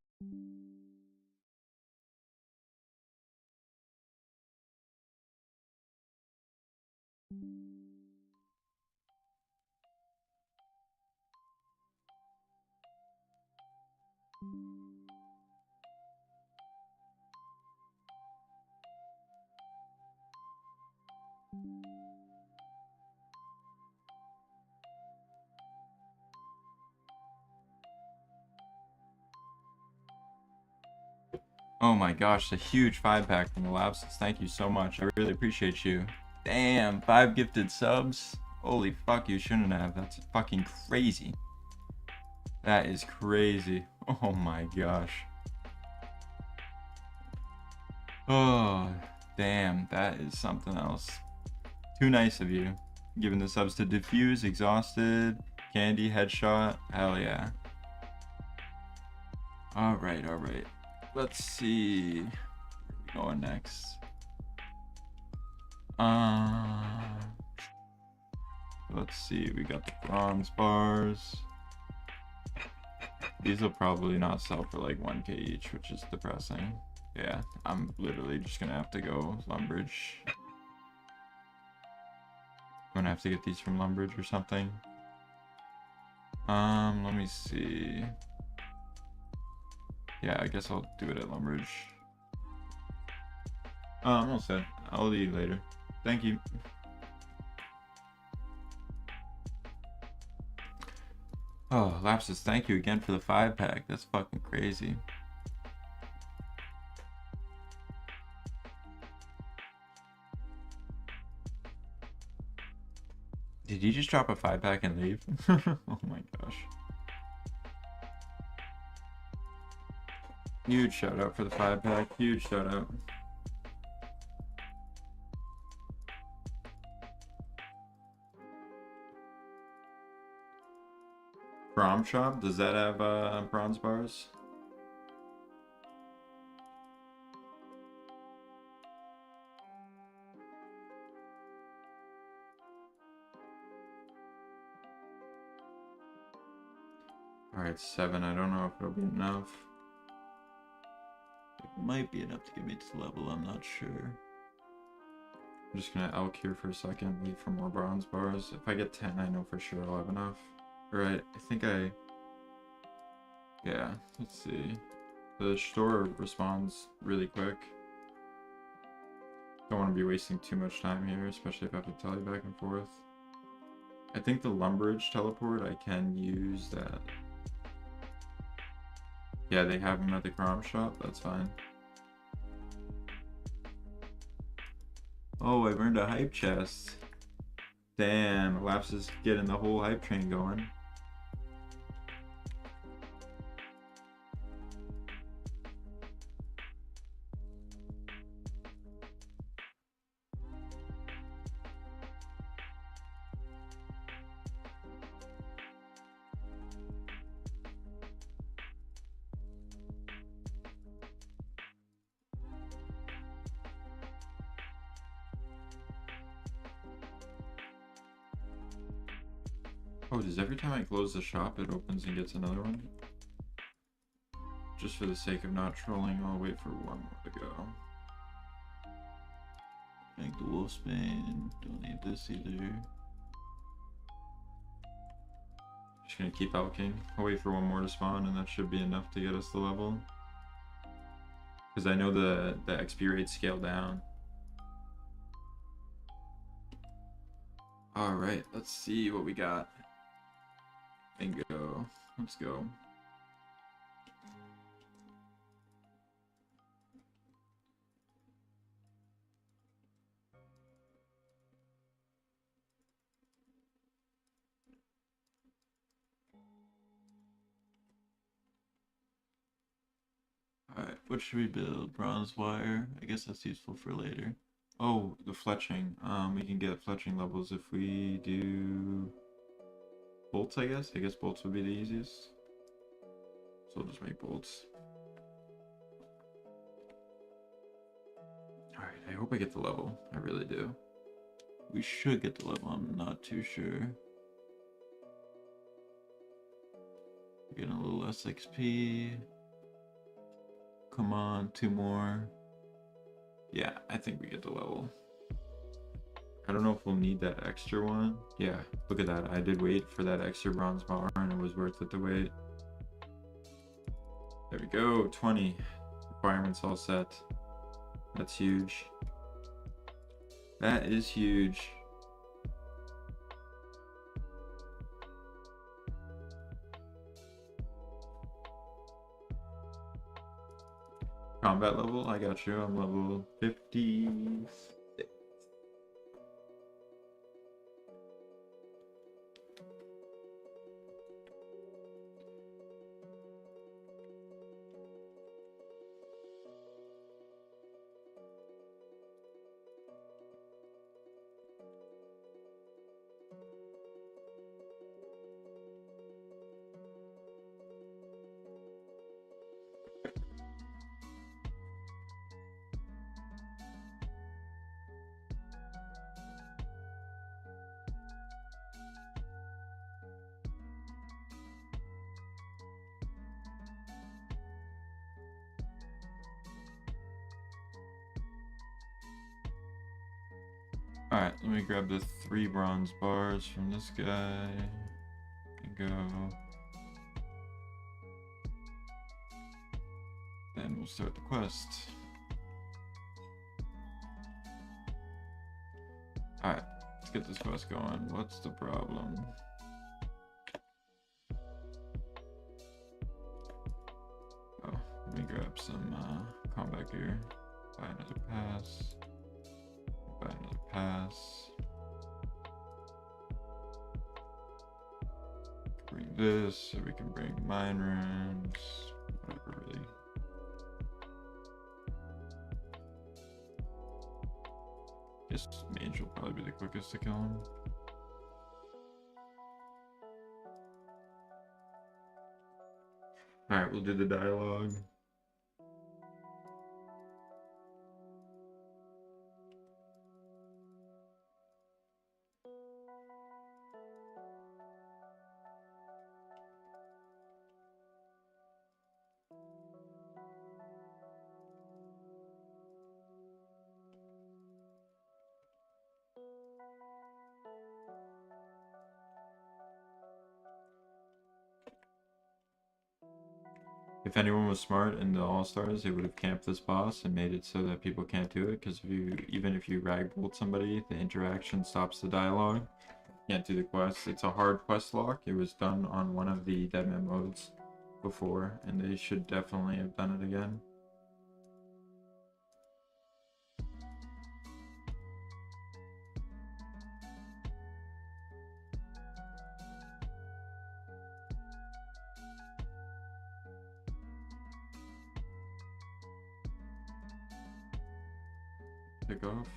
Oh my gosh, a huge 5-pack from the Lapses. Thank you so much. I really appreciate you. Damn, 5 gifted subs. Holy fuck, you shouldn't have. That's fucking crazy. That is crazy. Oh my gosh. Oh, damn, that is something else. Too nice of you. Giving the subs to Diffuse, Exhausted, Candy, Headshot. Hell yeah. Alright, alright. Let's see. Where are we going next? Let's see. We got the bronze bars. These will probably not sell for like 1k each, which is depressing. Yeah, I'm literally just gonna have to go Lumbridge. I'm gonna have to get these from Lumbridge or something. Let me see. Yeah, I guess I'll do it at Lumbridge. I'm all set. I'll eat later. Thank you. Oh, Lapsus, thank you again for the 5-pack. That's fucking crazy. Did you just drop a 5-pack and leave? Oh my gosh. Huge shout out for the 5-pack. Huge shout out. Prom Shop, does that have bronze bars? Alright, 7. I don't know if it'll be enough. It might be enough to get me to the level, I'm not sure. I'm just gonna elk here for a second, wait for more bronze bars. If I get 10, I know for sure I'll have enough. Alright, I think I... Yeah, let's see. The store responds really quick. Don't want to be wasting too much time here, especially if I have to tele back and forth. I think the Lumbridge teleport, I can use that. Yeah, they have them at the Crom shop, that's fine. Oh, I've earned a hype chest. Damn, Laps is getting the whole hype train going. Oh, does every time I close the shop, it opens and gets another one? Just for the sake of not trolling, I'll wait for one more to go. Drink the Wolfsbane, don't need this either. Just gonna keep elking. I'll wait for one more to spawn, and that should be enough to get us the level. Because I know the XP rates scale down. Alright, let's see what we got. Bingo. Let's go. Alright, what should we build? Bronze wire? I guess that's useful for later. Oh, the fletching. We can get fletching levels if we do bolts, I guess. I guess bolts would be the easiest. So we'll just make bolts. Alright, I hope I get the level. I really do. We should get the level, I'm not too sure. We're getting a little less XP. Come on, 2 more. Yeah, I think we get the level. I don't know if we'll need that extra one. Yeah, look at that. I did wait for that extra bronze bar and it was worth it to wait. There we go, 20. Requirements all set. That's huge. That is huge. Combat level? I got you. I'm level 56. Alright, let me grab the 3 bronze bars from this guy and go. Then we'll start the quest. Alright, let's get this quest going. What's the problem? Oh, let me grab some combat gear. Buy another pass. Buy another pass. Bring this, so we can bring mine runes. Whatever, really. Guess mage will probably be the quickest to kill him. Alright, we'll do the dialogue. If anyone was smart in the All-Stars, they would have camped this boss and made it so that people can't do it, because even if you rag bolt somebody, the interaction stops the dialogue. You can't do the quest. It's a hard quest lock. It was done on one of the Deadman modes before, and they should definitely have done it again. Pick off.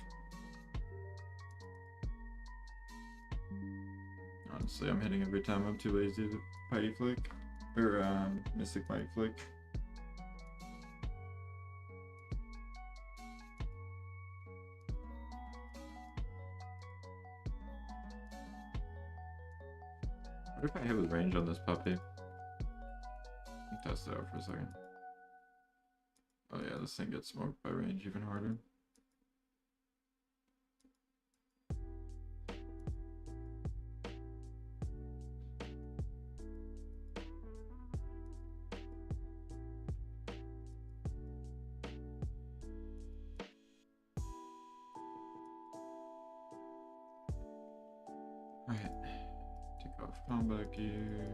Honestly, I'm hitting every time. I'm too lazy to Mighty Flick. Or, Mystic Mighty Flick. What if I hit with range on this puppy? Test it out for a second. Oh yeah, this thing gets smoked by range even harder. Alright, take off combat gear.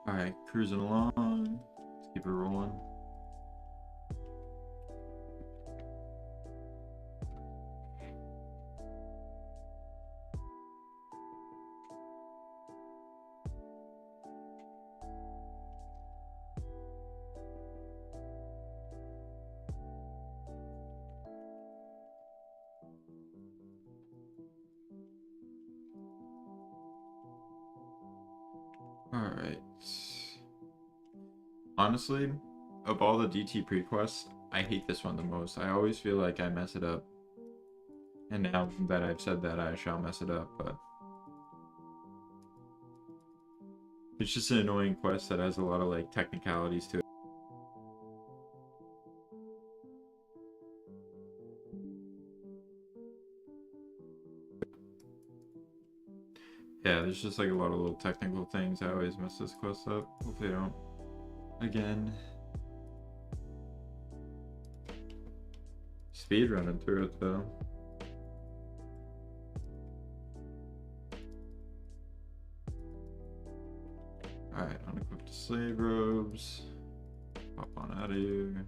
Alright, cruising along. Let's keep it rolling. Alright. Honestly, of all the DT pre-quests, I hate this one the most. I always feel like I mess it up. And now that I've said that, I shall mess it up, but... It's just an annoying quest that has a lot of, like, technicalities to it. Yeah, there's just, like, a lot of little technical things. I always mess this quest up. Hopefully I don't. Again. Speed running through it, though. Alright, unequip the slave robes. Pop on out of here.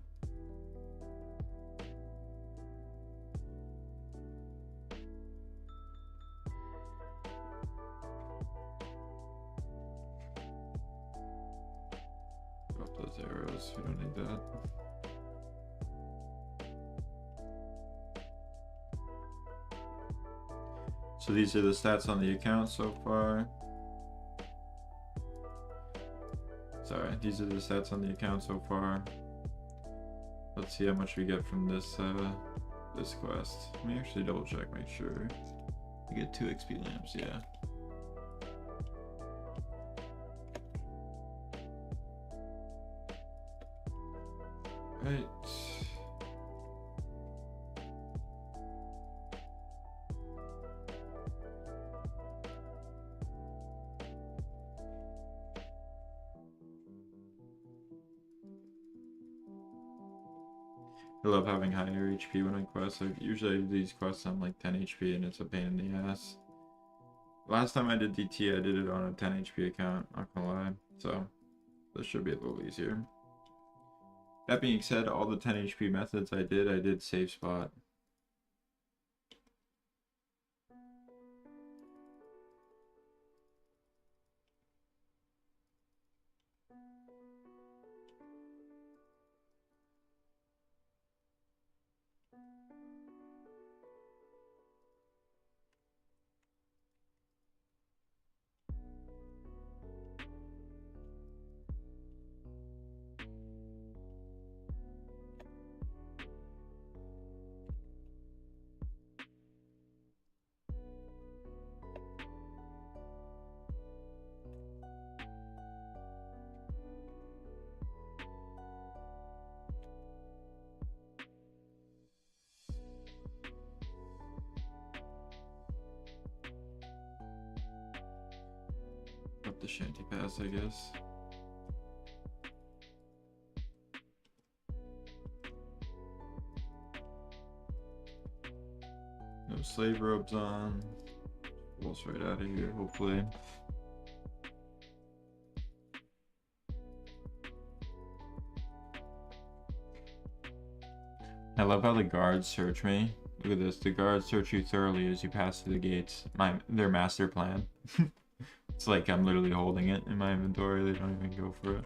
Drop those arrows, we don't need that. So these are the stats on the account so far. Sorry, these are the stats on the account so far. Let's see how much we get from this this quest. Let me actually double check, make sure. We get 2 XP lamps, yeah. Right. I love having higher HP when I quest. Usually these quests I'm like 10 HP and it's a pain in the ass. Last time I did DT, I did it on a 10 HP account, not gonna lie. So this should be a little easier. That being said, all the 10 HP methods I did save spot. Up the shanty pass, I guess. No slave robes on. Pull us right out of here, hopefully. I love how the guards search me. Look at this, the guards search you thoroughly as you pass through the gates. Their master plan. It's like I'm literally holding it in my inventory, they don't even go for it.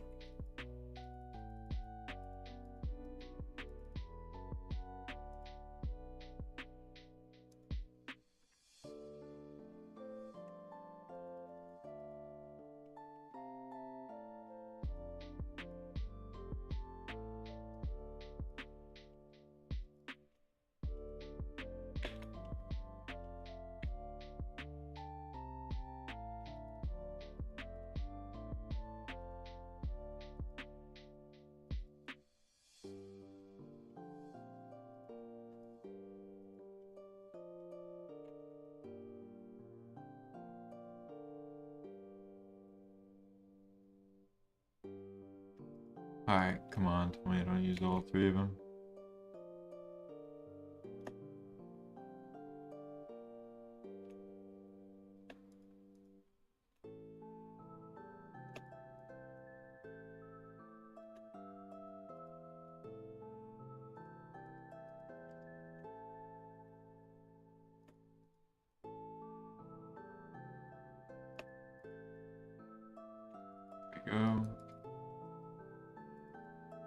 Alright, come on, tell me I don't use all 3 of them. There we go.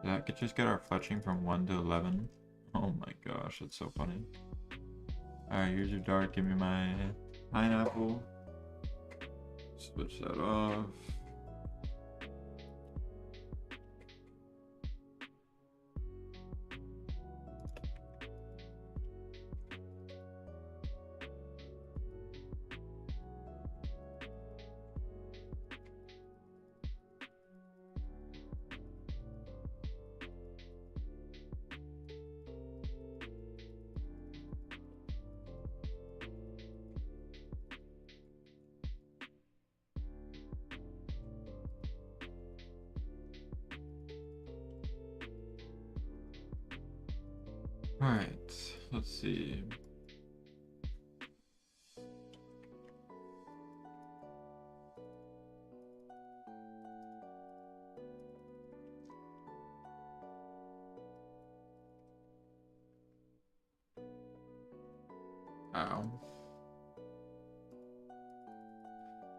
Yeah, I could just get our fletching from 1 to 11. Oh my gosh, that's so funny. Alright, here's your dart. Give me my pineapple. Switch that off. Alright, let's see. Ow.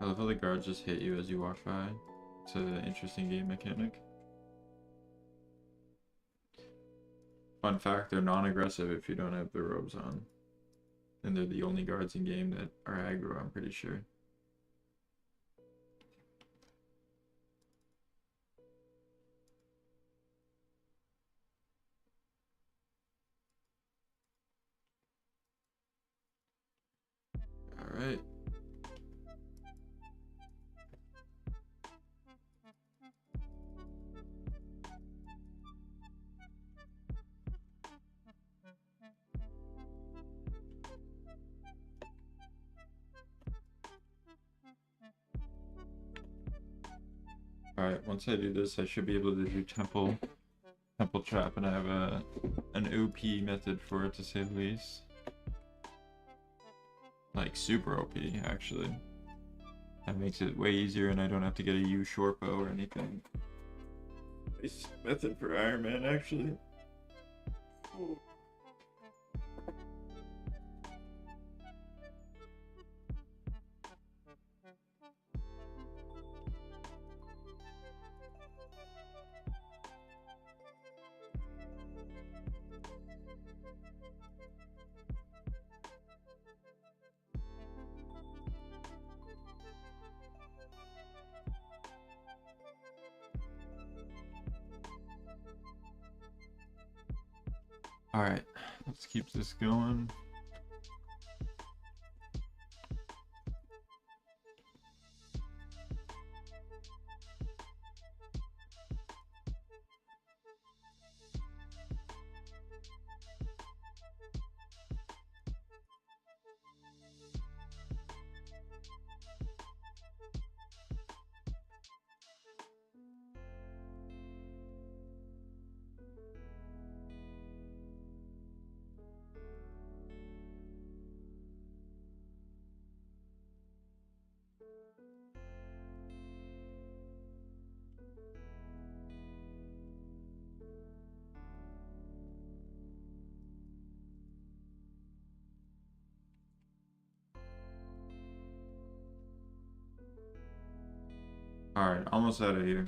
I love how the guards just hit you as you walk by. It's an interesting game mechanic. Fun fact, they're non-aggressive if you don't have the robes on. And they're the only guards in game that are aggro, I'm pretty sure. Alright. Alright, once I do this, I should be able to do temple trap, and I have an OP method for it, to say the least. Like super OP, actually. That makes it way easier, and I don't have to get a U short bow or anything. Nice method for Iron Man, actually. Alright, let's keep this going. Alright, almost out of here.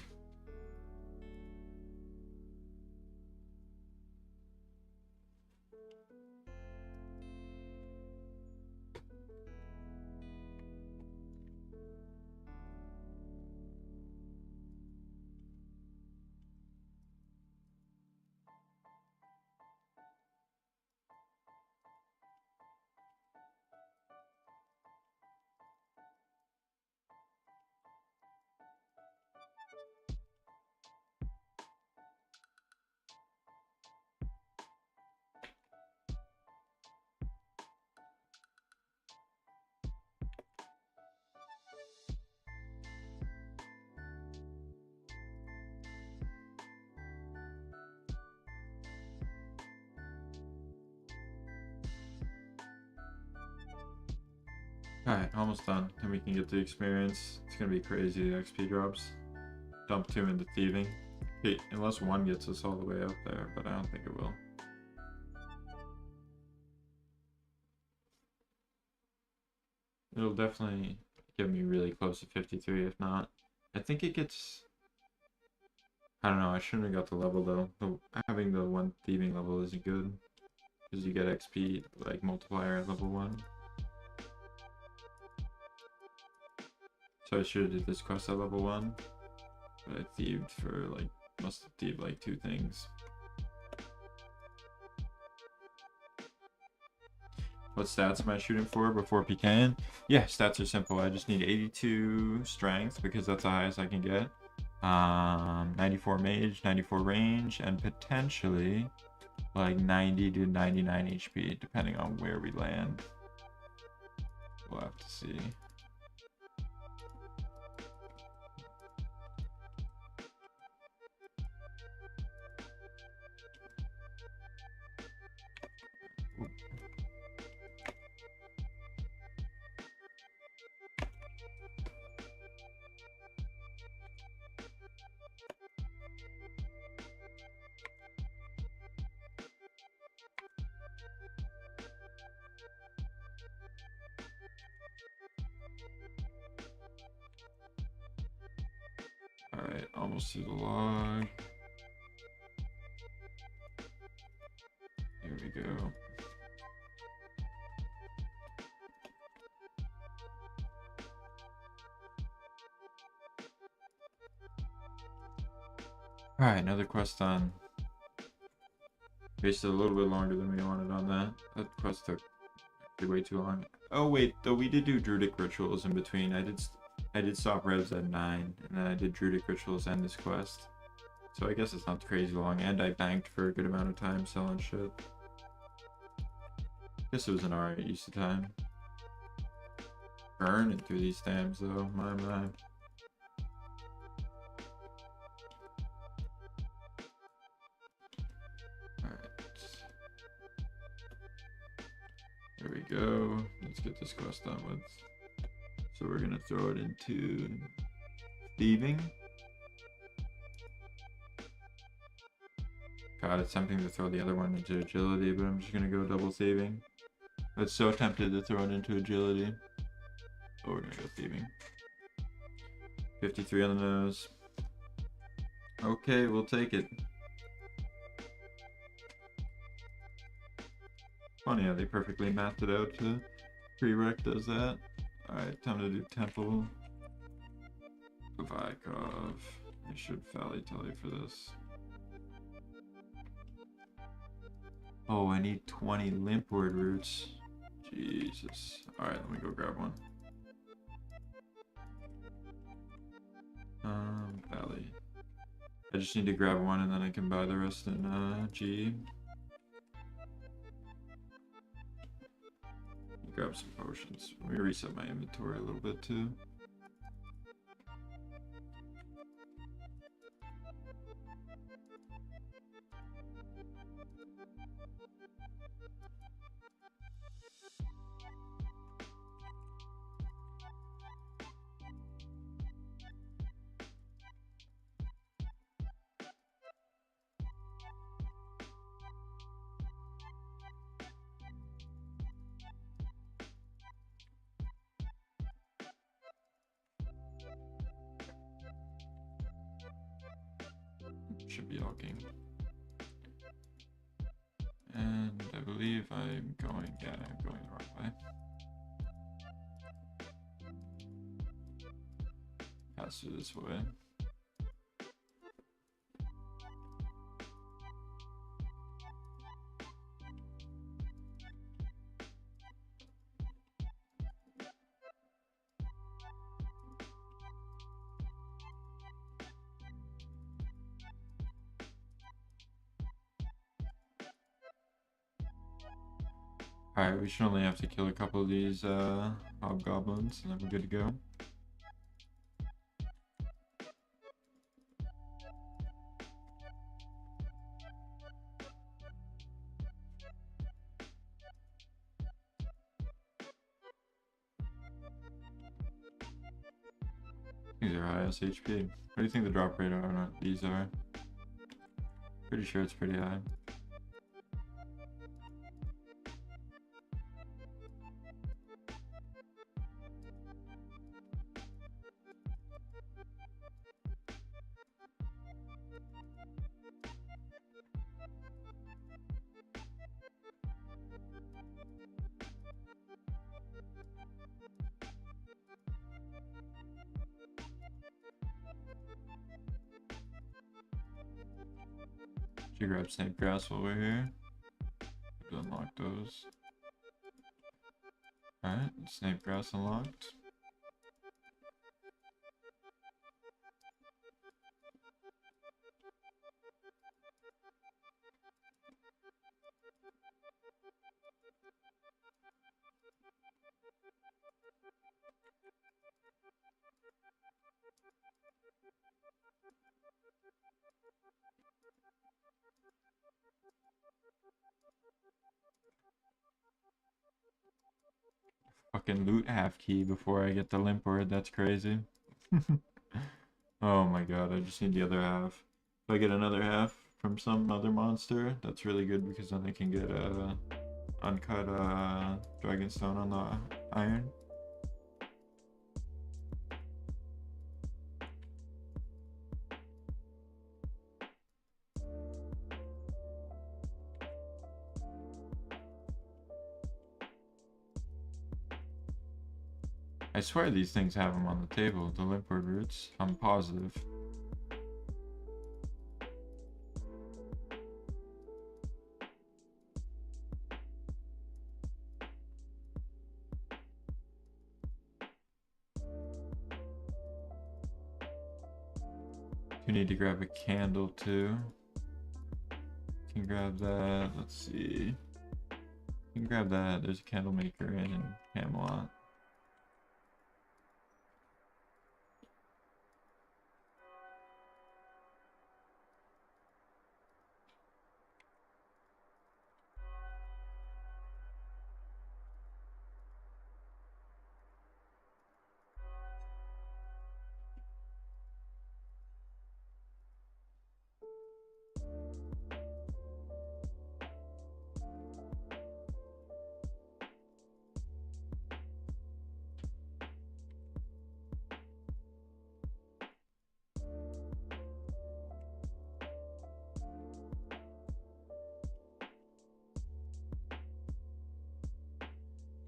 Alright, almost done. Then we can get the experience. It's gonna be crazy, the XP drops. Dump 2 into thieving. Okay, unless 1 gets us all the way up there, but I don't think it will. It'll definitely get me really close to 53, if not. I think it gets... I don't know, I shouldn't have got the level though. Having the 1 thieving level isn't good. Because you get XP, like, multiplier at level 1. So I should have did this quest at level 1. But I thieved for, like, must have thieved like 2 things. What stats am I shooting for before PKing? Yeah, stats are simple. I just need 82 strength because that's the highest I can get. 94 mage, 94 range, and potentially like 90 to 99 HP, depending on where we land. We'll have to see. Alright, almost to the log. Here we go. Alright, another quest done. Wasted a little bit longer than we wanted on that. That quest took way too long. Oh wait, though we did do druidic rituals in between. I did stop revs at 9, and then I did druidic rituals and this quest. So I guess it's not crazy long, and I banked for a good amount of time selling shit. Guess it was an alright use of time. Burning through these stamps though, my. There we go. Let's get this quest done with. So we're gonna throw it into thieving. God, it's tempting to throw the other one into agility, but I'm just gonna go double thieving. I was so tempted to throw it into agility. Oh, we're gonna go thieving. 53 on the nose. Okay, we'll take it. Funny how they perfectly mapped it out to prereq does that. Alright, time to do Temple. Vikov. I should Valley Telly for this. Oh, I need 20 Limpward roots. Jesus. Alright, let me go grab one. Valley. I just need to grab one and then I can buy the rest in G. Grab some potions. Let me reset my inventory a little bit too. Should be all game. And I believe I'm going the wrong way. Pass through this way. Alright, we should only have to kill a couple of these hobgoblins and then we're good to go. These are high SHP. What do you think the drop rate on these are? Pretty sure it's pretty high. Should grab snake grass while we're here. Unlock those. Alright, snake grass unlocked. Fucking loot half key before I get the limp word, that's crazy. Oh my god, I just need the other half. If I get another half from some other monster, that's really good because then I can get uncut dragonstone on the iron. I swear these things have them on the table, the limpward roots. I'm positive. You need to grab a candle too. Can grab that. Let's see. You can grab that. There's a candle maker in Camelot.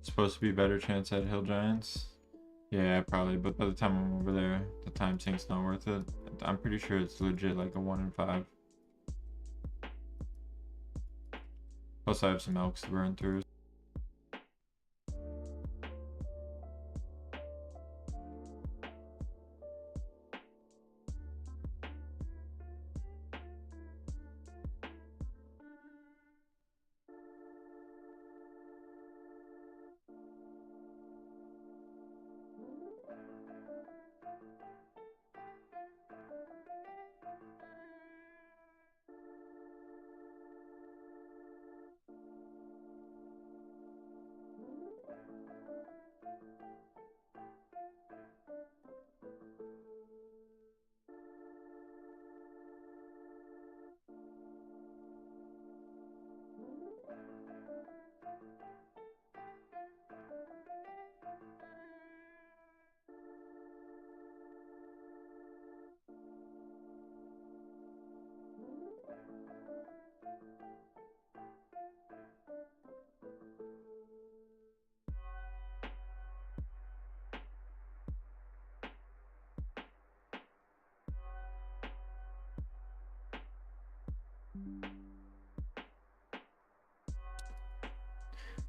Supposed to be a better chance at hill giants. Yeah, probably, but by the time I'm over there, the time sink's not worth it. I'm pretty sure it's legit like a 1 in 5. Plus I have some elks to burn through.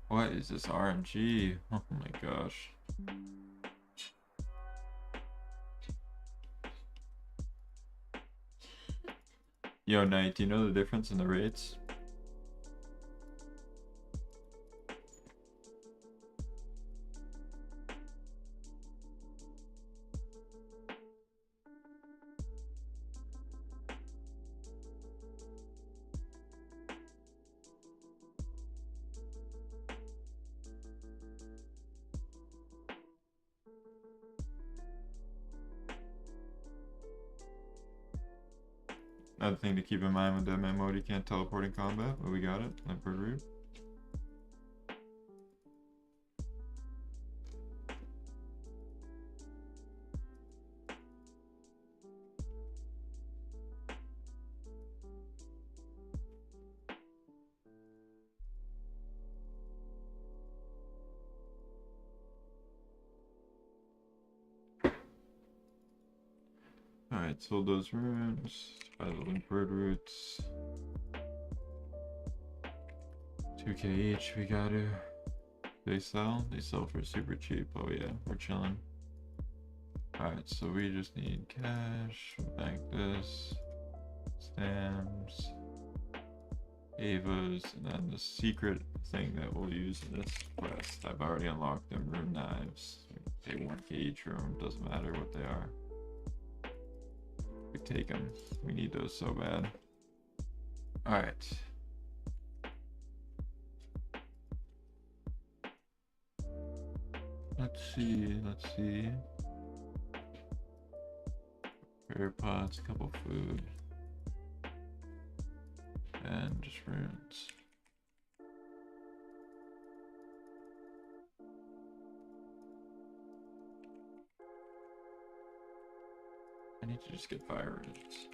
What is this RNG? Oh my gosh. Yo, Knight, do you know the difference in the rates? Another thing to keep in mind with Deadman mode, you can't teleport in combat, but we got it. Leopard root. Alright, sold those runes. Buy the limpward roots. 2k each, we gotta. They sell? They sell for super cheap. Oh yeah, we're chilling. Alright, so we just need cash. We'll bank this. Stamps. Avas, and then the secret thing that we'll use in this quest. I've already unlocked them. Rune knives. Pay 1k each room, doesn't matter what they are. We take them. We need those so bad. Alright. Let's see. Prayer pots, a couple food. And just runes. I need to just get fire runes.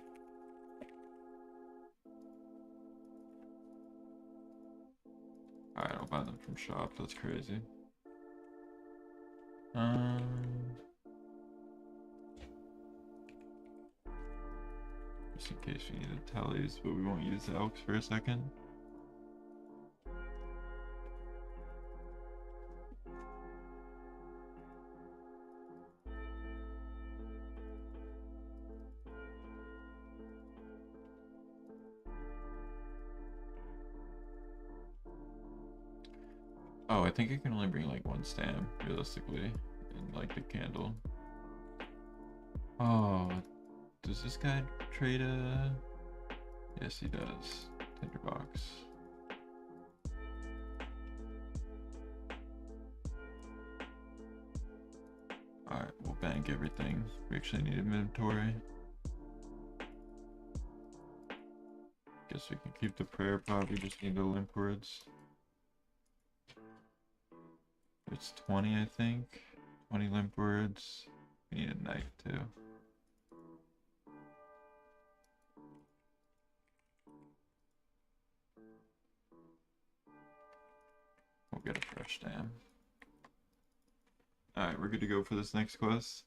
Alright, I'll buy them from shop, that's crazy. Just in case we need the tallies, but we won't use the elks for a second. Oh, I think I can only bring like one stamp, realistically, and like the candle. Oh, does this guy trade a... Yes, he does. Tinderbox. Alright, we'll bank everything. We actually need inventory. Guess we can keep the prayer pot, we just need the limp words. It's 20, I think. 20 limp words. We need a knife too. We'll get a fresh stamp. Alright, we're good to go for this next quest.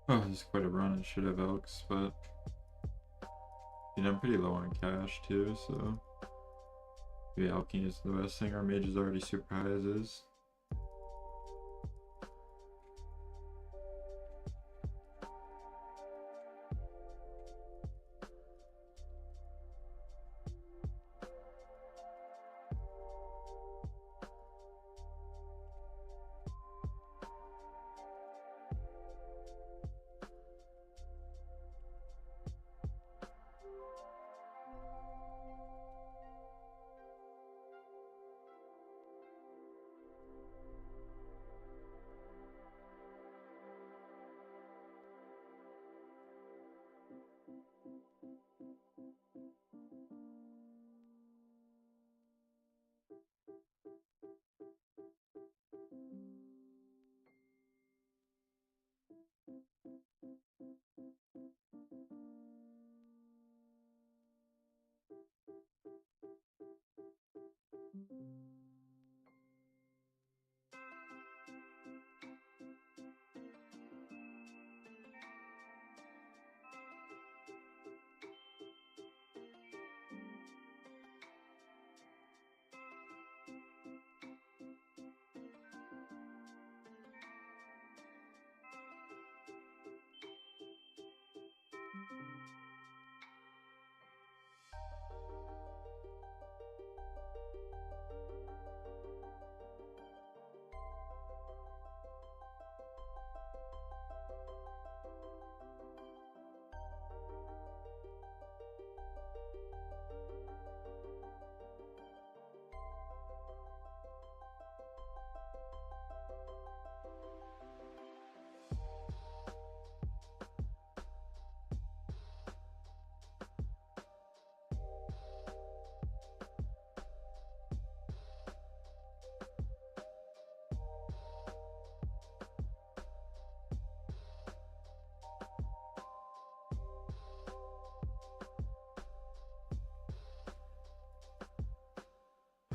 Oh, this is quite a run. I should have elks, but you know, I'm pretty low on cash too, so maybe alchemy is the best thing. Our mage is already super high as is.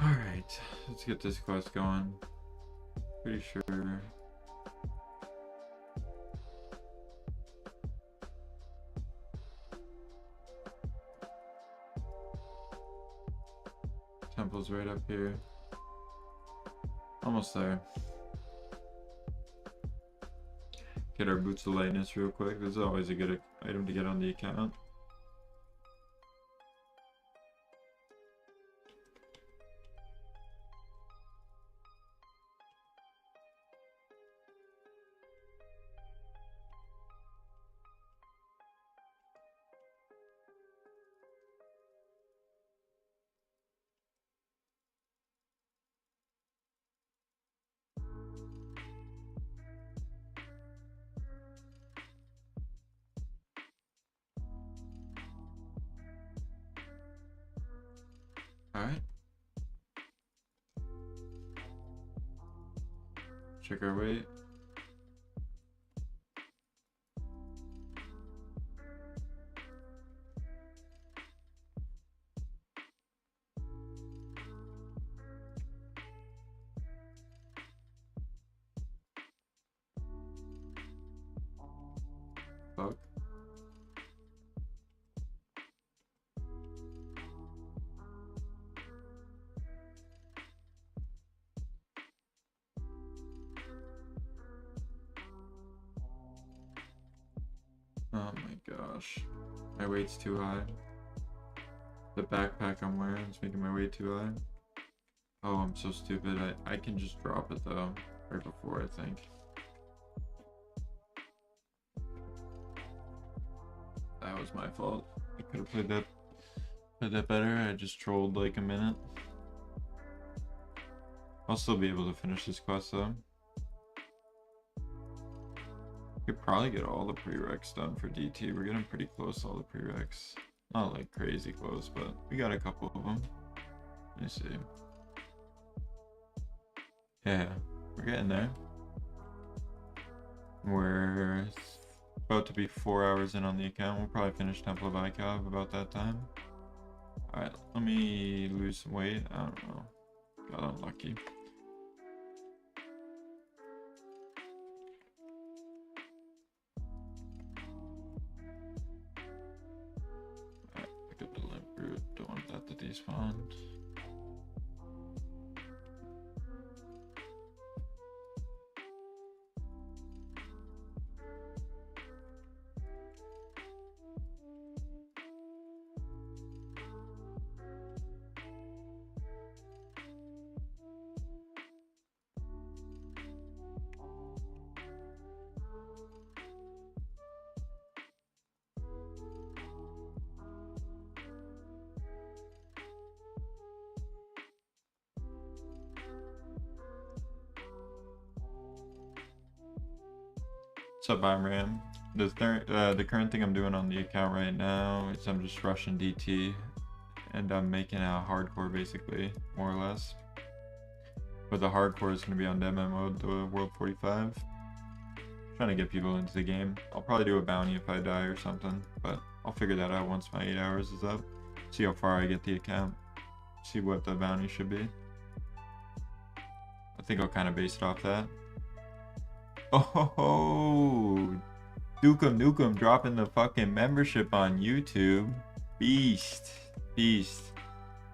Alright, let's get this quest going. Pretty sure. Temple's right up here. Almost there. Get our boots of lightness real quick. This is always a good item to get on the account. Alright. Check our weight. Fuck. Oh my gosh. My weight's too high. The backpack I'm wearing is making my weight too high. Oh, I'm so stupid. I can just drop it though. Right before, I think. That was my fault. I could have played that better. I just trolled like a minute. I'll still be able to finish this quest though. Could probably get all the prereqs done for DT. We're getting pretty close to all the prereqs. Not like crazy close, but we got a couple of them. Let me see. Yeah, we're getting there. We're about to be 4 hours in on the account. We'll probably finish Temple of Icov about that time. Alright, let me lose some weight. I don't know. Got unlucky. Alright, pick up the limp root. Don't want that to despawn. What's up, Imram? The current thing I'm doing on the account right now is I'm just rushing DT, and I'm making a hardcore basically, more or less. But the hardcore is going to be on demo mode, the World 45. Trying to get people into the game. I'll probably do a bounty if I die or something, but I'll figure that out once my 8 hours is up. See how far I get the account. See what the bounty should be. I think I'll kind of base it off that. Oh, Dukem Nukem dropping the fucking membership on YouTube. Beast.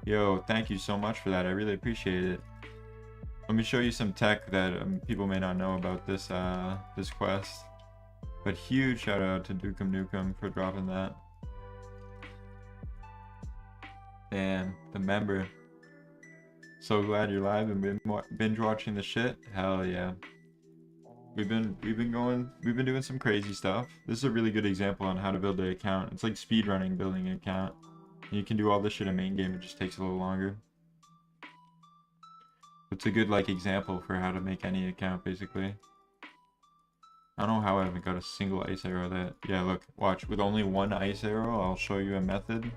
Yo, thank you so much for that. I really appreciate it. Let me show you some tech that people may not know about this this quest. But huge shout out to Dukem Nukem for dropping that. And the member. So glad you're live and binge watching the shit. Hell yeah. We've been doing some crazy stuff. This is a really good example on how to build an account. It's like speedrunning building an account. You can do all this shit in main game, it just takes a little longer. It's a good like example for how to make any account basically. I don't know how I haven't got a single ice arrow that, yeah, look, watch, with only one ice arrow, I'll show you a method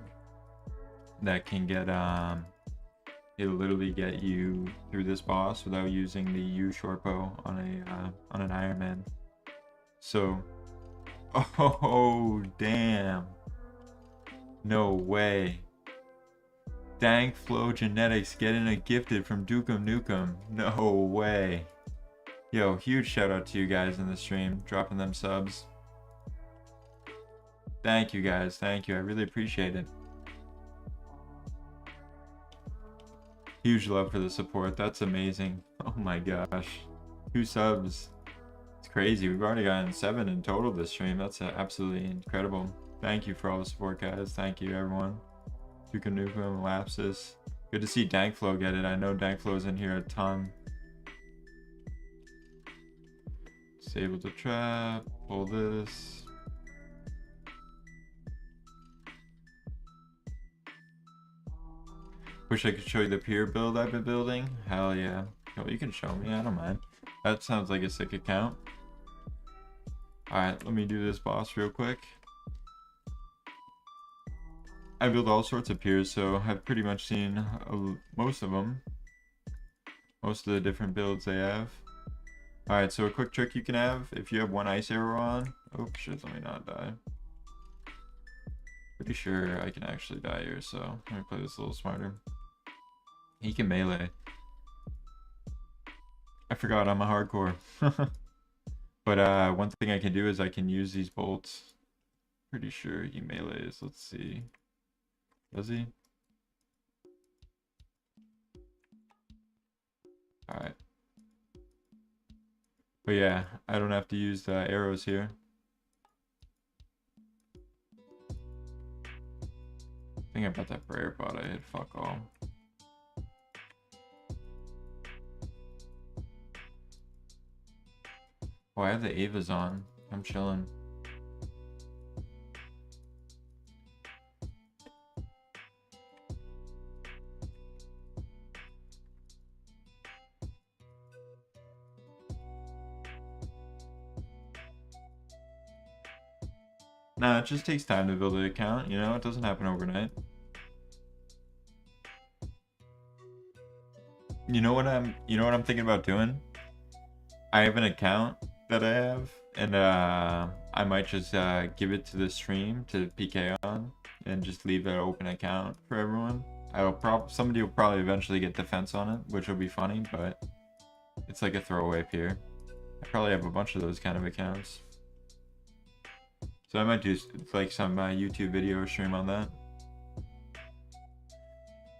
that can get it'll literally get you through this boss without using the U short bow on an Iron Man. So, oh damn, no way. Dank Flow Genetics getting a gifted from Dukem Nukem. No way. Yo, huge shout out to you guys in the stream, dropping them subs. Thank you guys, thank you, I really appreciate it. Huge love for the support. That's amazing. Oh my gosh. 2 subs. It's crazy. We've already gotten 7 in total this stream. That's absolutely incredible. Thank you for all the support, guys. Thank you, everyone. Dukem Nukem, Lapsus. Good to see Dankflow get it. I know Dankflow's in here a ton. Disable the trap. Pull this. Wish I could show you the peer build I've been building. Hell yeah. Well, you can show me, I don't mind. That sounds like a sick account. Alright, let me do this boss real quick. I build all sorts of piers, so I've pretty much seen most of them. Most of the different builds they have. Alright, so a quick trick you can have, if you have one ice arrow on... Oh shit, let me not die. Pretty sure I can actually die here, so let me play this a little smarter. He can melee. I forgot I'm a hardcore. But one thing I can do is I can use these bolts. Pretty sure he melees. Let's see. Does he? Alright. But yeah, I don't have to use the arrows here. I think about that prayer bot I hit. Fuck all. Oh, I have the Avas on. I'm chilling. Nah, it just takes time to build an account, you know? It doesn't happen overnight. You know what I'm thinking about doing? I have an account that I have, and I might just give it to the stream to PK on and just leave an open account for everyone. Somebody will probably eventually get defense on it, which will be funny, but it's like a throwaway pier. I probably have a bunch of those kind of accounts. So I might do like some YouTube video stream on that.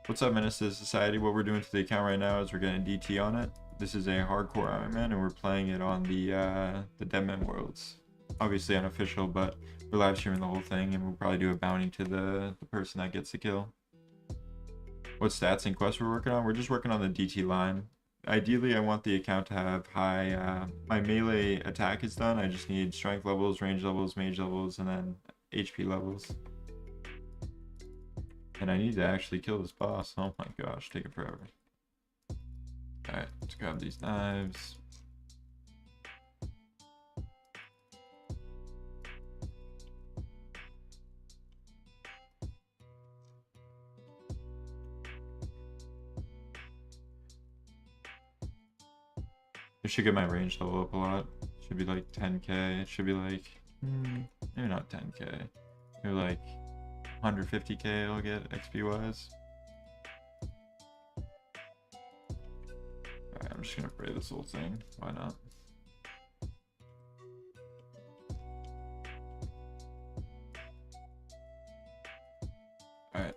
What's up, Menace to Society? What we're doing to the account right now is we're getting DT on it. This is a hardcore Iron Man, and we're playing it on the Deadman Worlds. Obviously unofficial, but we're live streaming the whole thing, and we'll probably do a bounty to the person that gets the kill. What stats and quests we're working on? We're just working on the DT line. Ideally, I want the account to have high... my melee attack is done. I just need strength levels, range levels, mage levels, and then HP levels. And I need to actually kill this boss. Oh my gosh, take it forever. Alright, let's grab these knives. It should get my range level up a lot. It should be like 10k. It should be like, maybe not 10k. Maybe like 150k I'll get XP wise. Alright, I'm just gonna pray this whole thing. Why not? Alright.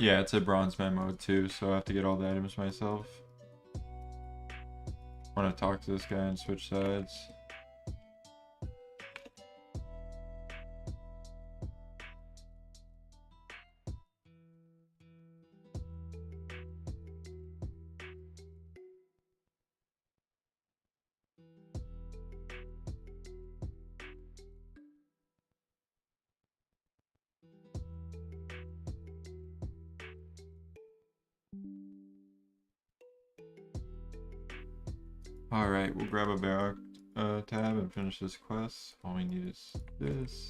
Yeah, it's a bronze man mode too, so I have to get all the items myself. I want to talk to this guy and switch sides. Alright, we'll grab a barrack tab and finish this quest. All we need is this.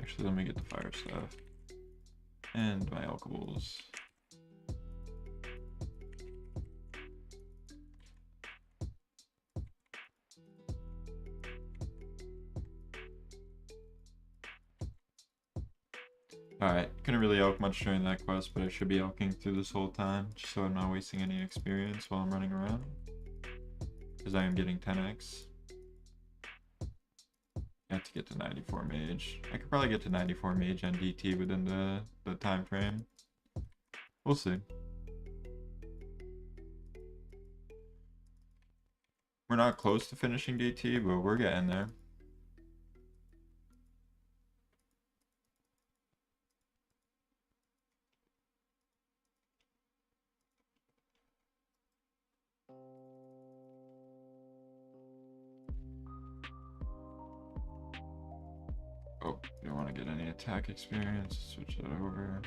Actually, let me get the fire stuff. And my alcohols. Alright, couldn't really elk much during that quest, but I should be elking through this whole time, just so I'm not wasting any experience while I'm running around. Because I am getting 10x. I have to get to 94 mage. I could probably get to 94 mage and DT within the time frame. We'll see. We're not close to finishing DT, but we're getting there. Oh, you don't want to get any attack experience. Switch that over.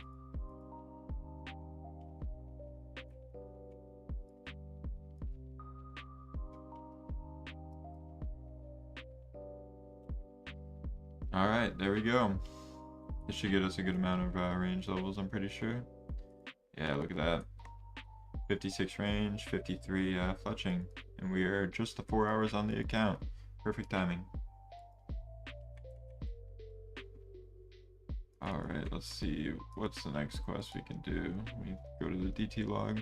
Alright, there we go. This should get us a good amount of range levels, I'm pretty sure. Yeah, look at that. 56 range, 53 fletching. And we are just the 4 hours on the account. Perfect timing. Alright, let's see. What's the next quest we can do? We go to the DT log.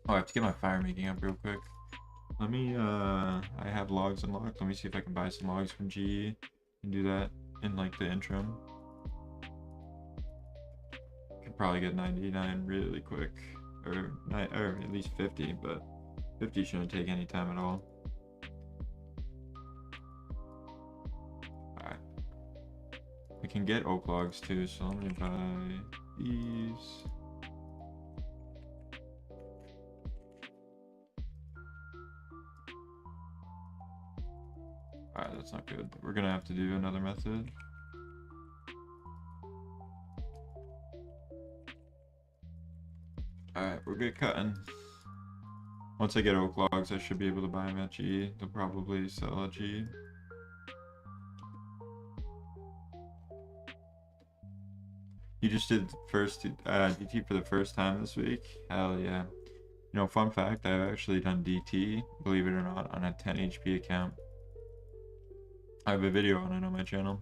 Oh, I have to get my fire making up real quick. Let me, I have logs unlocked. Let me see if I can buy some logs from GE and do that in like the interim. Could probably get 99 really quick, or at least 50, but 50 shouldn't take any time at all. Alright. We can get oak logs too, so let me buy these. Alright, that's not good. We're gonna have to do another method. Alright, we're good cutting. Once I get oak logs, I should be able to buy them at GE. They'll probably sell at GE. You just did first DT for the first time this week? Hell yeah. You know, fun fact, I've actually done DT, believe it or not, on a 10 HP account. I have a video on it on my channel.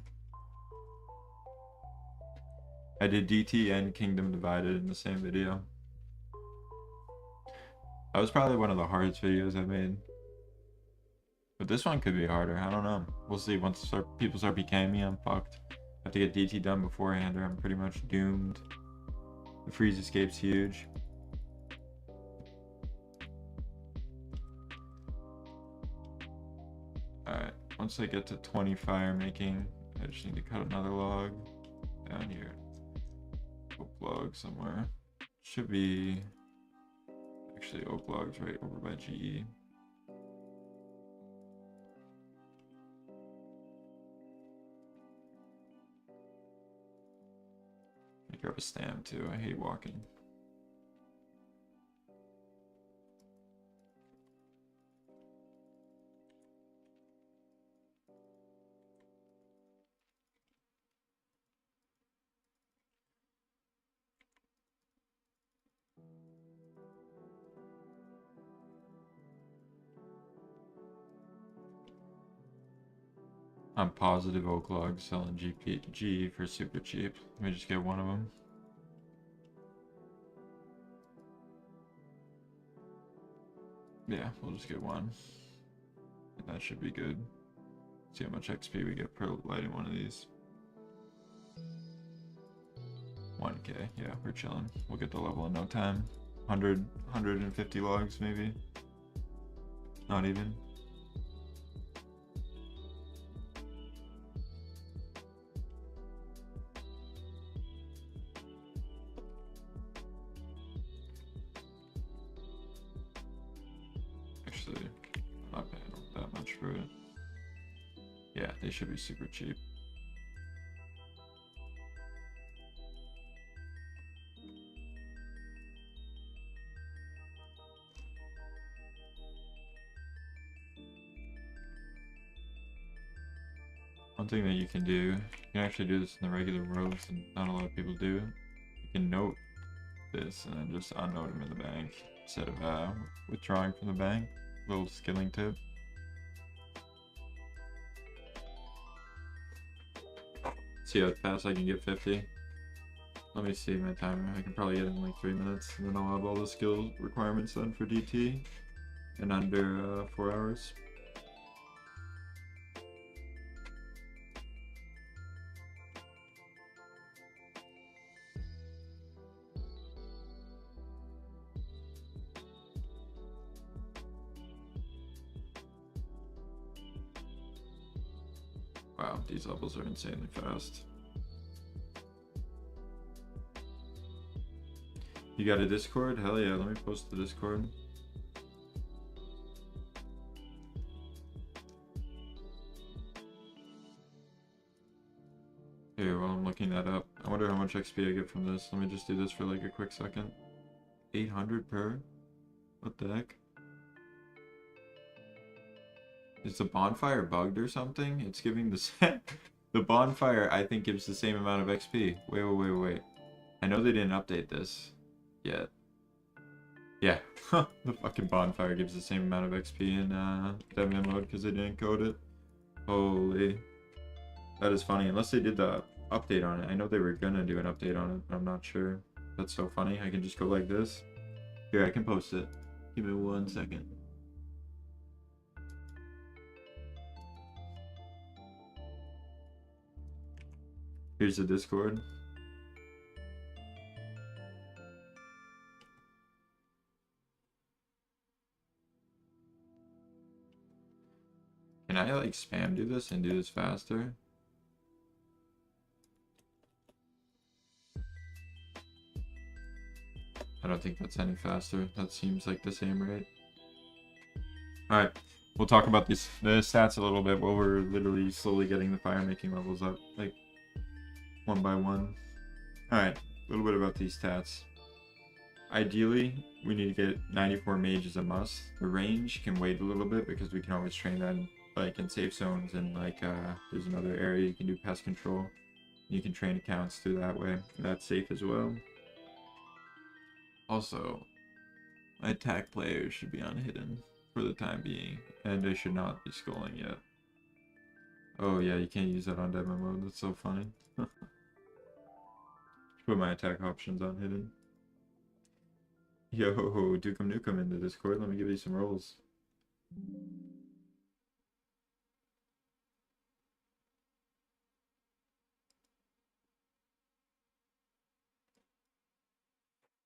I did DT and Kingdom Divided in the same video. That was probably one of the hardest videos I've made. But this one could be harder, I don't know. We'll see. Once people start PKing me, I'm fucked. I have to get DT done beforehand or I'm pretty much doomed. The freeze escape's huge. Alright, once I get to 20 fire making, I just need to cut another log down here. Oak log somewhere. Should be actually oak logs right over by GE. I grab a stamp too, I hate walking. I'm positive oak logs selling GE for super cheap. Let me just get one of them. Yeah, we'll just get one. And that should be good. See how much XP we get per lighting one of these. 1k, yeah, we're chilling. We'll get the level in no time. 150 logs maybe. Not even. Actually, I'm not paying that much for it. Yeah, they should be super cheap. One thing that you can do, you can actually do this in the regular roads, and not a lot of people do. You can note this and then just unnote them in the bank instead of withdrawing from the bank. Little skilling tip. See how fast I can get 50. Let me see my timer. I can probably get it in like 3 minutes, and then I'll have all the skill requirements done for DT in under 4 hours. Wow, these levels are insanely fast. You got a Discord? Hell yeah, let me post the Discord. Here, while I'm looking that up, I wonder how much XP I get from this. Let me just do this for like a quick second. 800 per? What the heck? Is the bonfire bugged or something? It's giving the The bonfire, I think, gives the same amount of XP. Wait. I know they didn't update this yet. Yeah, the fucking bonfire gives the same amount of XP in demo mode because they didn't code it. Holy. That is funny. Unless they did the update on it. I know they were gonna do an update on it, but I'm not sure. That's so funny. I can just go like this. Here, I can post it. Give me 1 second. Here's the Discord. Can I like spam do this and do this faster? I don't think that's any faster. That seems like the same rate. Alright, we'll talk about the stats a little bit while we're literally slowly getting the fire making levels up, like one by one. Alright, a little bit about these stats. Ideally, we need to get 94 mage as a must. The range can wait a little bit because we can always train that like in safe zones, and like there's another area you can do pest control. You can train accounts through that way. That's safe as well. Also, attack players should be on hidden for the time being, and they should not be sculling yet. Oh yeah, you can't use that on demo mode. That's so funny. Put my attack options on hidden. Yo, Dukem Nukem in the Discord. Let me give you some rolls.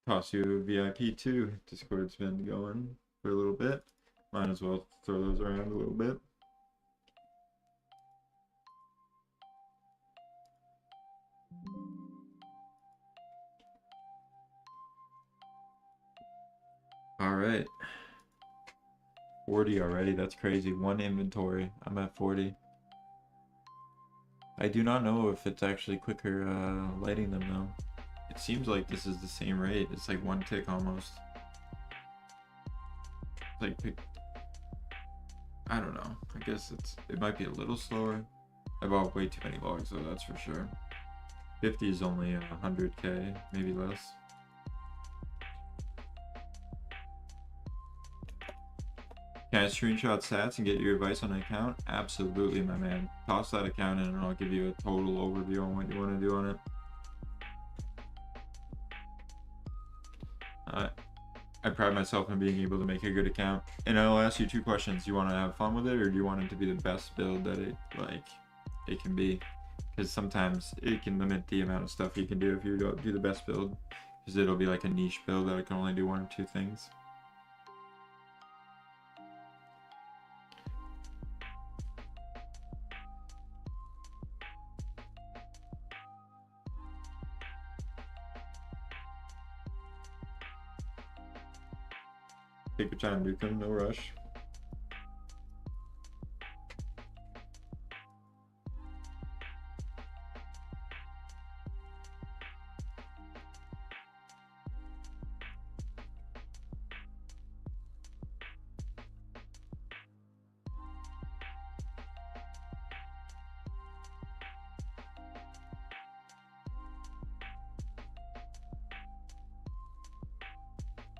Toss you a VIP too. Discord's been going for a little bit. Might as well throw those around a little bit. Alright. 40 already, that's crazy. One inventory. I'm at 40. I do not know if it's actually quicker lighting them though. It seems like this is the same rate. It's like one tick almost. Like, I don't know. I guess it might be a little slower. I bought way too many logs though, that's for sure. 50 is only 100k, maybe less. Can I screenshot stats and get your advice on an account? Absolutely, my man. Toss that account in and I'll give you a total overview on what you want to do on it. I pride myself in being able to make a good account. And I'll ask you two questions. Do you want to have fun with it, or do you want it to be the best build that it can be? Because sometimes it can limit the amount of stuff you can do if you don't do the best build. Because it'll be like a niche build that it can only do one or two things. Take your time, Duke. No rush.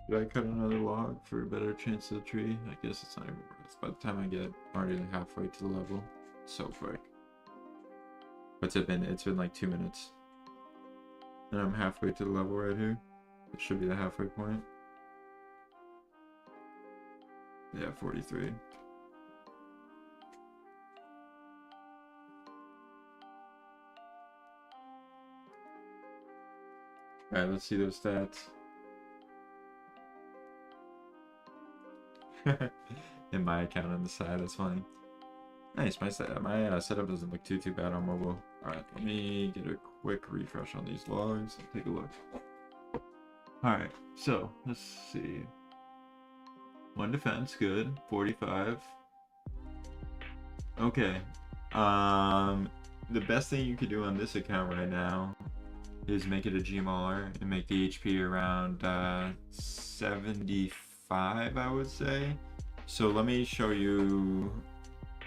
Did I cut another log for a better chance of the tree? I guess it's not even worth. By the time I get already like halfway to the level, so quick. What's it been? It's been like 2 minutes. And I'm halfway to the level right here. It should be the halfway point. Yeah, 43. Alright, let's see those stats. In my account on the side, that's funny. Nice, my setup doesn't look too bad on mobile. Alright, let me get a quick refresh on these logs and take a look. Alright, so let's see. One defense, good. 45. Okay. The best thing you could do on this account right now is make it a Gmauler and make the HP around 75, I would say. So let me show you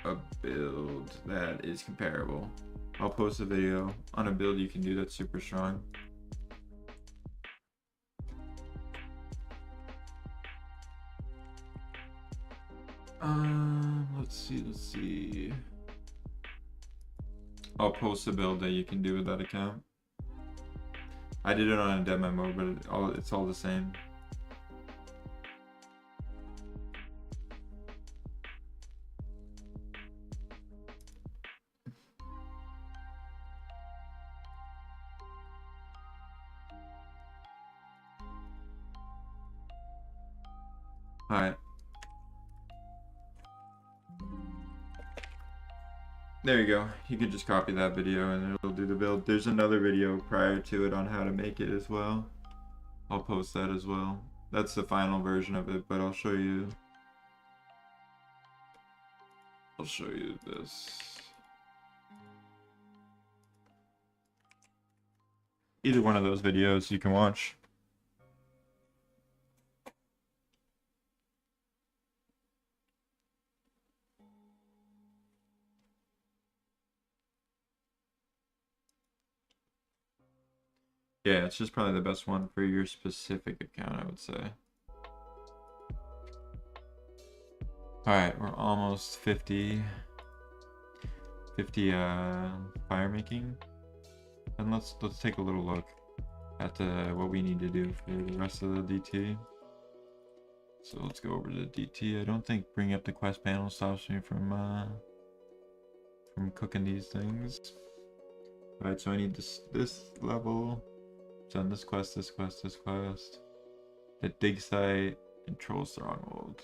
a build that is comparable. I'll post a video on a build you can do that's super strong. Let's see. I'll post a build that you can do with that account. I did it on a demo mode, but it's all the same. Alright. There you go. You can just copy that video and it'll do the build. There's another video prior to it on how to make it as well. I'll post that as well. That's the final version of it, but I'll show you this. Either one of those videos you can watch. Yeah, it's just probably the best one for your specific account, I would say. Alright, we're almost 50 fire making. And let's take a little look at what we need to do for the rest of the DT. So let's go over to the DT. I don't think bringing up the quest panel stops me from cooking these things. Alright, so I need this level. Done this quest, this quest, this quest. The dig site and troll stronghold.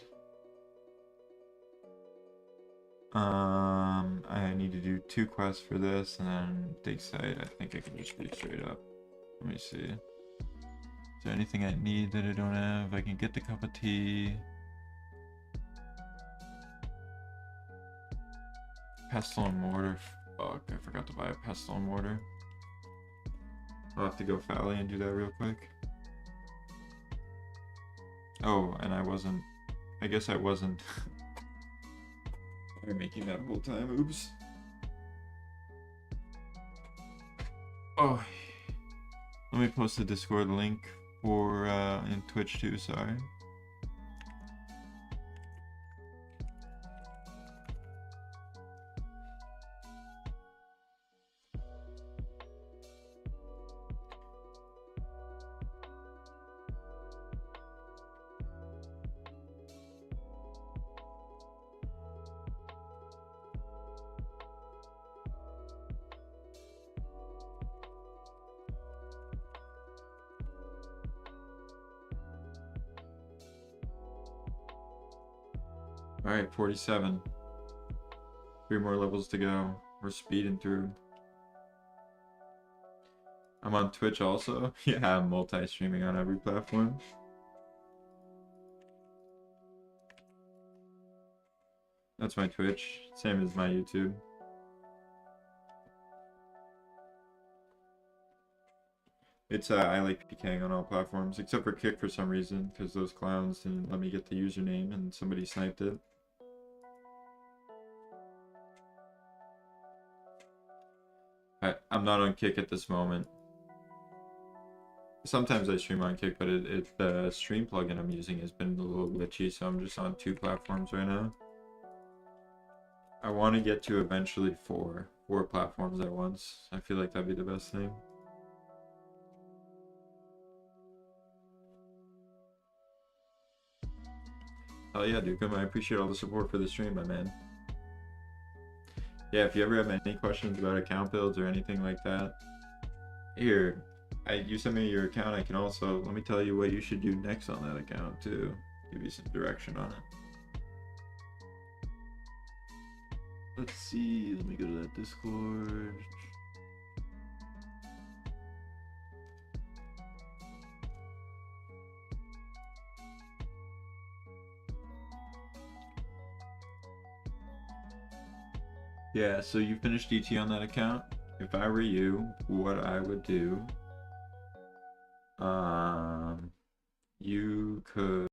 I need to do 2 quests for this and then dig site. I think I can just read straight up. Let me see. Is there anything I need that I don't have? I can get the cup of tea. Pestle and mortar. Fuck, I forgot to buy a pestle and mortar. I'll have to go Fally and do that real quick. Oh, and I guess I wasn't making that whole time, oops. Oh, let me post the Discord link for in Twitch too, sorry. Alright, 47. 3 more levels to go. We're speeding through. I'm on Twitch also. Yeah, I'm multi-streaming on every platform. That's my Twitch. Same as my YouTube. It's I like PKing on all platforms, except for Kick for some reason, because those clowns didn't let me get the username and somebody sniped it. I'm not on Kick at this moment. Sometimes I stream on Kick, but the stream plugin I'm using has been a little glitchy, so I'm just on 2 platforms right now. I want to get to eventually 4 platforms at once. I feel like that'd be the best thing. Oh yeah, Dukem, I appreciate all the support for the stream, my man. Yeah, if you ever have any questions about account builds or anything like that, here, you send me your account. I can also, let me tell you what you should do next on that account too. Give you some direction on it. Let's see, let me go to that Discord. Yeah, so you finished DT on that account. If I were you, what I would do, you could,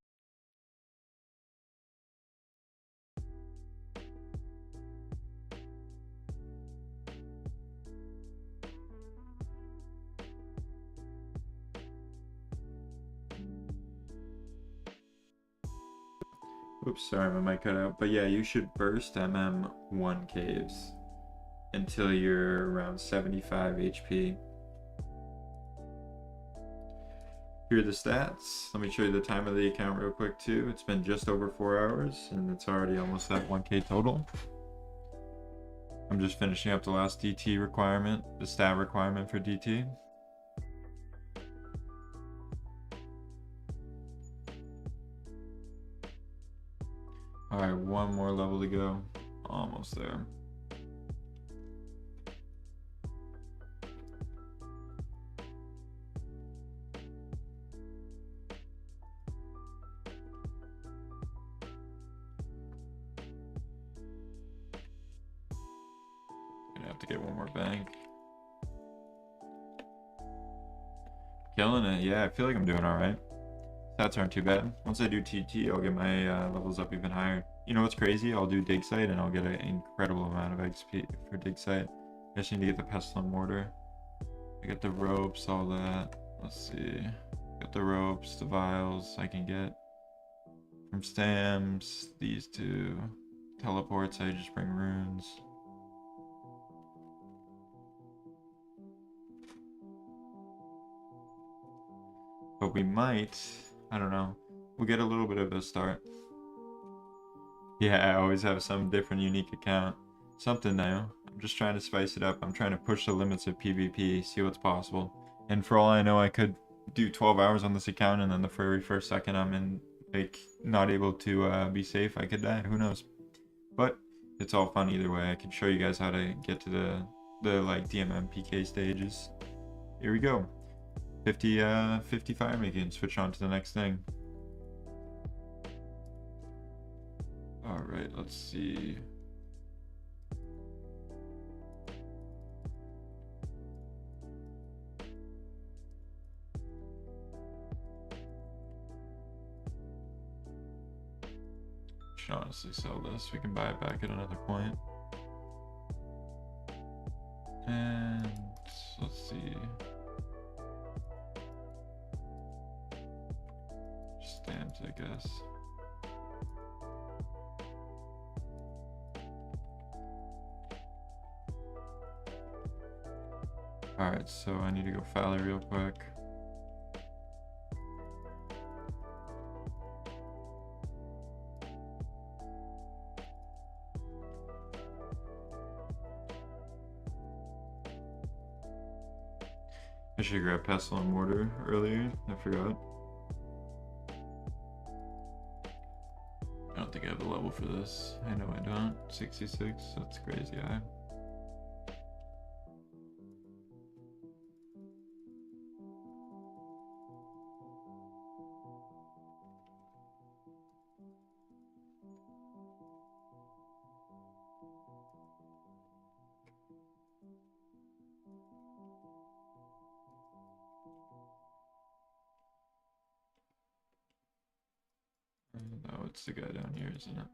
Oops, sorry, my mic cut out. But yeah, you should burst MM1 caves until you're around 75 HP. Here are the stats. Let me show you the time of the account real quick too. It's been just over 4 hours and it's already almost at 1k total. I'm just finishing up the last DT requirement, the stat requirement for DT. Alright, one more level to go. Almost there. Gonna have to get one more bank. Killing it, yeah, I feel like I'm doing alright. Stats aren't too bad. Once I do TT, I'll get my levels up even higher. You know what's crazy? I'll do dig site and I'll get an incredible amount of XP for dig site. I just need to get the pestle and mortar. I got the ropes, all that. Let's see. Got the ropes, the vials I can get from stamps. These two teleports, I just bring runes. But we might, I don't know, we'll get a little bit of a start. Yeah, I always have some different unique account. Something new. I'm just trying to spice it up. I'm trying to push the limits of PvP, see what's possible. And for all I know, I could do 12 hours on this account and then the very first second I'm in, like, not able to be safe, I could die. Who knows? But it's all fun either way. I can show you guys how to get to the like DMM PK stages. Here we go. 50 fire making, switch on to the next thing. All right, let's see. Should honestly sell this. We can buy it back at another point. And let's see. Stamps, I guess. Alright, so I need to go Fally real quick. I should grab pestle and mortar earlier, I forgot. I don't think I have the level for this. I know I don't. 66, that's crazy high. No, it's the guy down here, isn't it?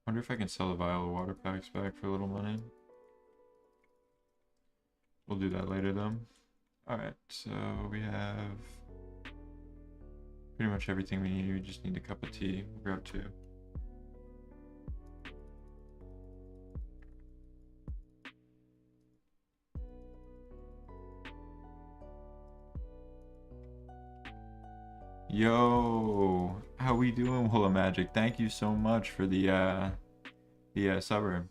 Wonder if I can sell the vial of water packs back for a little money. We'll do that later though. Alright, so we have pretty much everything we need. We just need a cup of tea. We'll grab two. Yo, how we doing, Willa Magic? Thank you so much for the suburb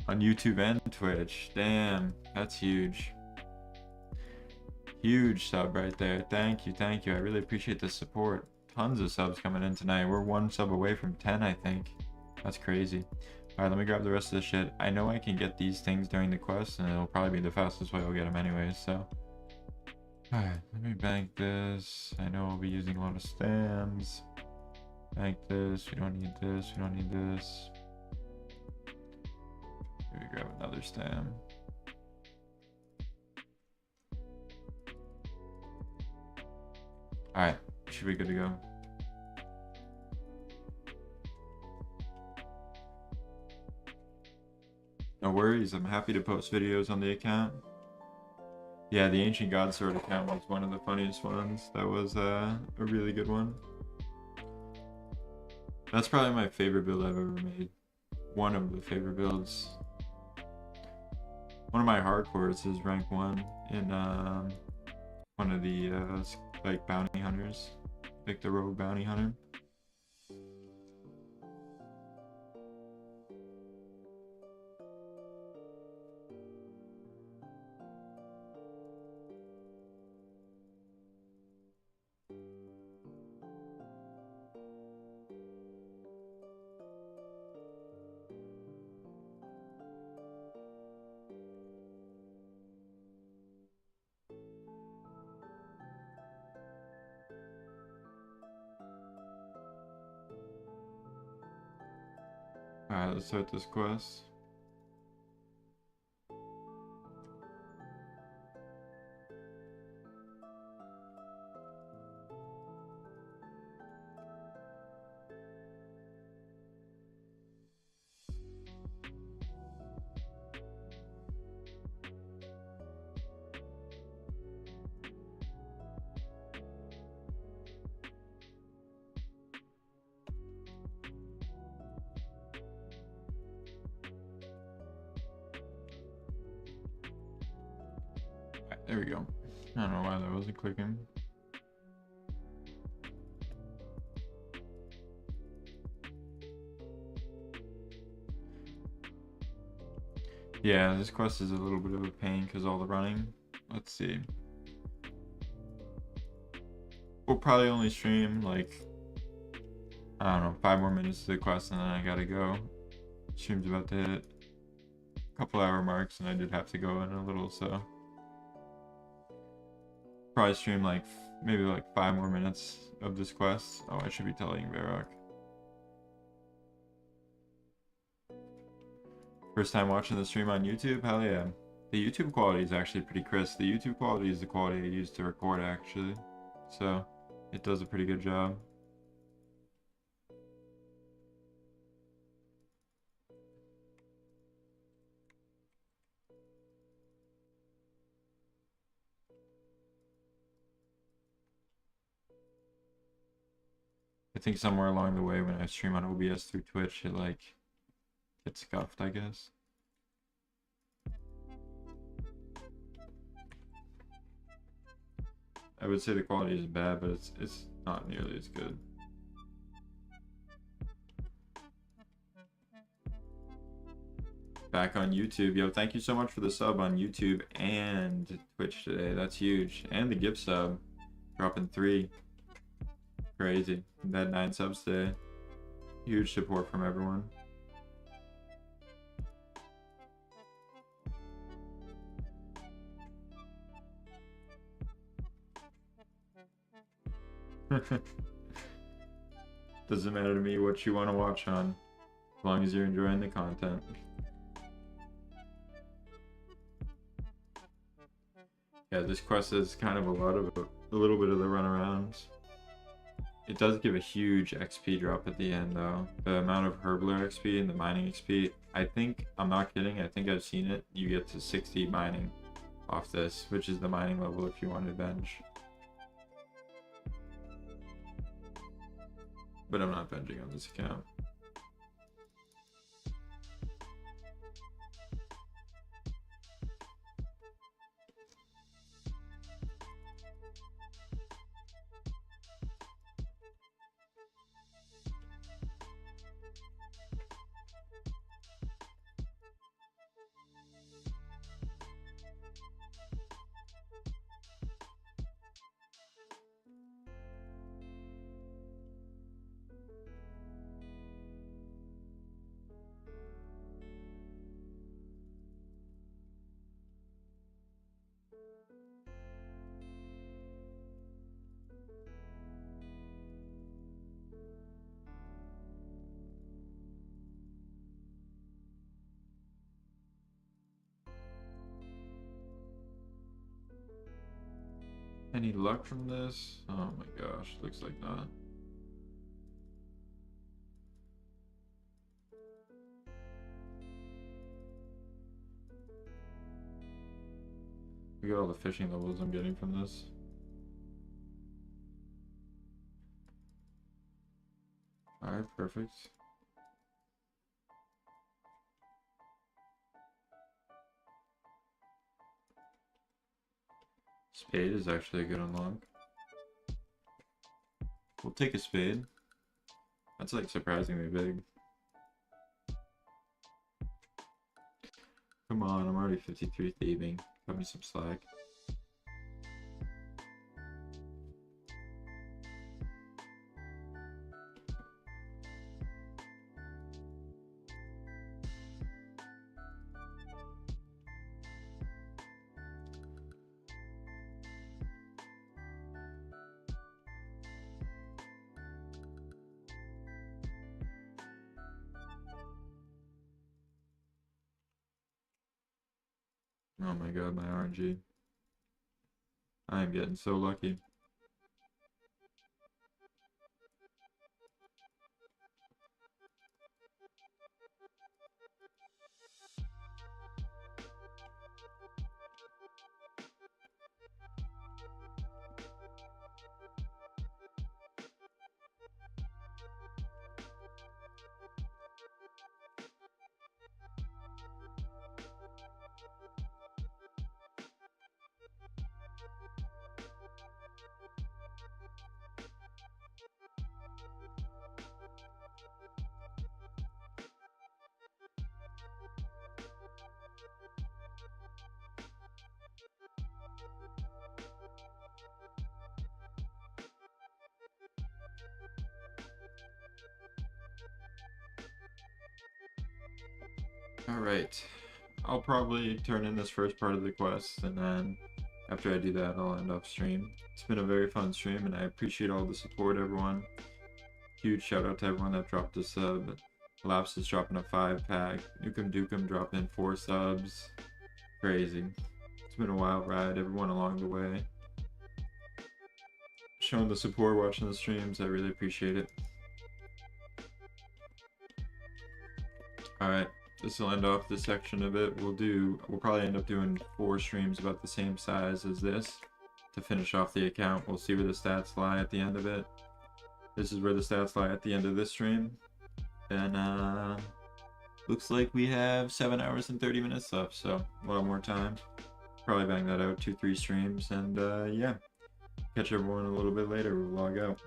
on YouTube and Twitch. Damn, that's huge. Huge sub right there. Thank you, thank you. I really appreciate the support. Tons of subs coming in tonight. We're one sub away from 10, I think. That's crazy. All right, let me grab the rest of the shit. I know I can get these things during the quest, and it'll probably be the fastest way I'll get them anyways, so. Alright, let me bank this. I know I'll be using a lot of stamps. Bank this. We don't need this. We don't need this. Maybe grab another stamp. Alright, should be good to go. No worries, I'm happy to post videos on the account. Yeah, the Ancient God Sword account was one of the funniest ones. That was a really good one. That's probably my favorite build I've ever made. One of the favorite builds. One of my hardcores is rank 1 in one of the like bounty hunters, like the rogue bounty hunter. Alright, let's start this quest. Alright, there we go. I don't know why that wasn't clicking. Yeah, this quest is a little bit of a pain because all the running. Let's see. We'll probably only stream like, I don't know, 5 more minutes to the quest and then I gotta go. Stream's about to hit a couple hour marks and I did have to go in a little, so. Probably stream like, maybe like 5 more minutes of this quest. Oh, I should be telling Varrock. First time watching the stream on YouTube? Hell yeah. The YouTube quality is actually pretty crisp. The YouTube quality is the quality I use to record actually. So, it does a pretty good job. I think somewhere along the way when I stream on OBS through Twitch, it like gets scuffed, I guess. I would say the quality is bad, but it's not nearly as good. Back on YouTube. Yo, thank you so much for the sub on YouTube and Twitch today. That's huge. And the gift sub. Dropping 3. Crazy. We've had 9 subs today. Huge support from everyone. Doesn't matter to me what you want to watch on, as long as you're enjoying the content. Yeah, this quest is kind of a little bit of the runarounds. It does give a huge XP drop at the end though. The amount of Herbler XP and the mining XP, I think, I'm not kidding, I think I've seen it. You get to 60 mining off this, which is the mining level if you want to bench. But I'm not benching on this account. Any luck from this? Oh my gosh, looks like not. Look at all the fishing levels I'm getting from this. Alright, perfect. Spade is actually a good unlock. We'll take a spade. That's like surprisingly big. Come on, I'm already 53 thieving. Cut me some slack. Oh my god, my RNG. I am getting so lucky. Alright, I'll probably turn in this first part of the quest, and then after I do that, I'll end off stream. It's been a very fun stream, and I appreciate all the support, everyone. Huge shout out to everyone that dropped a sub. Laps is dropping a 5-pack. Nukem Dukem dropping 4 subs. Crazy. It's been a wild ride, everyone along the way. Showing the support, watching the streams, I really appreciate it. Alright, this will end off this section of it. We'll probably end up doing 4 streams about the same size as this to finish off the account. We'll see where the stats lie at the end of it. This is where the stats lie at the end of this stream. And looks like we have 7 hours and 30 minutes left, so a lot more time. Probably bang that out 2-3 streams, and yeah. Catch everyone a little bit later. We'll log out.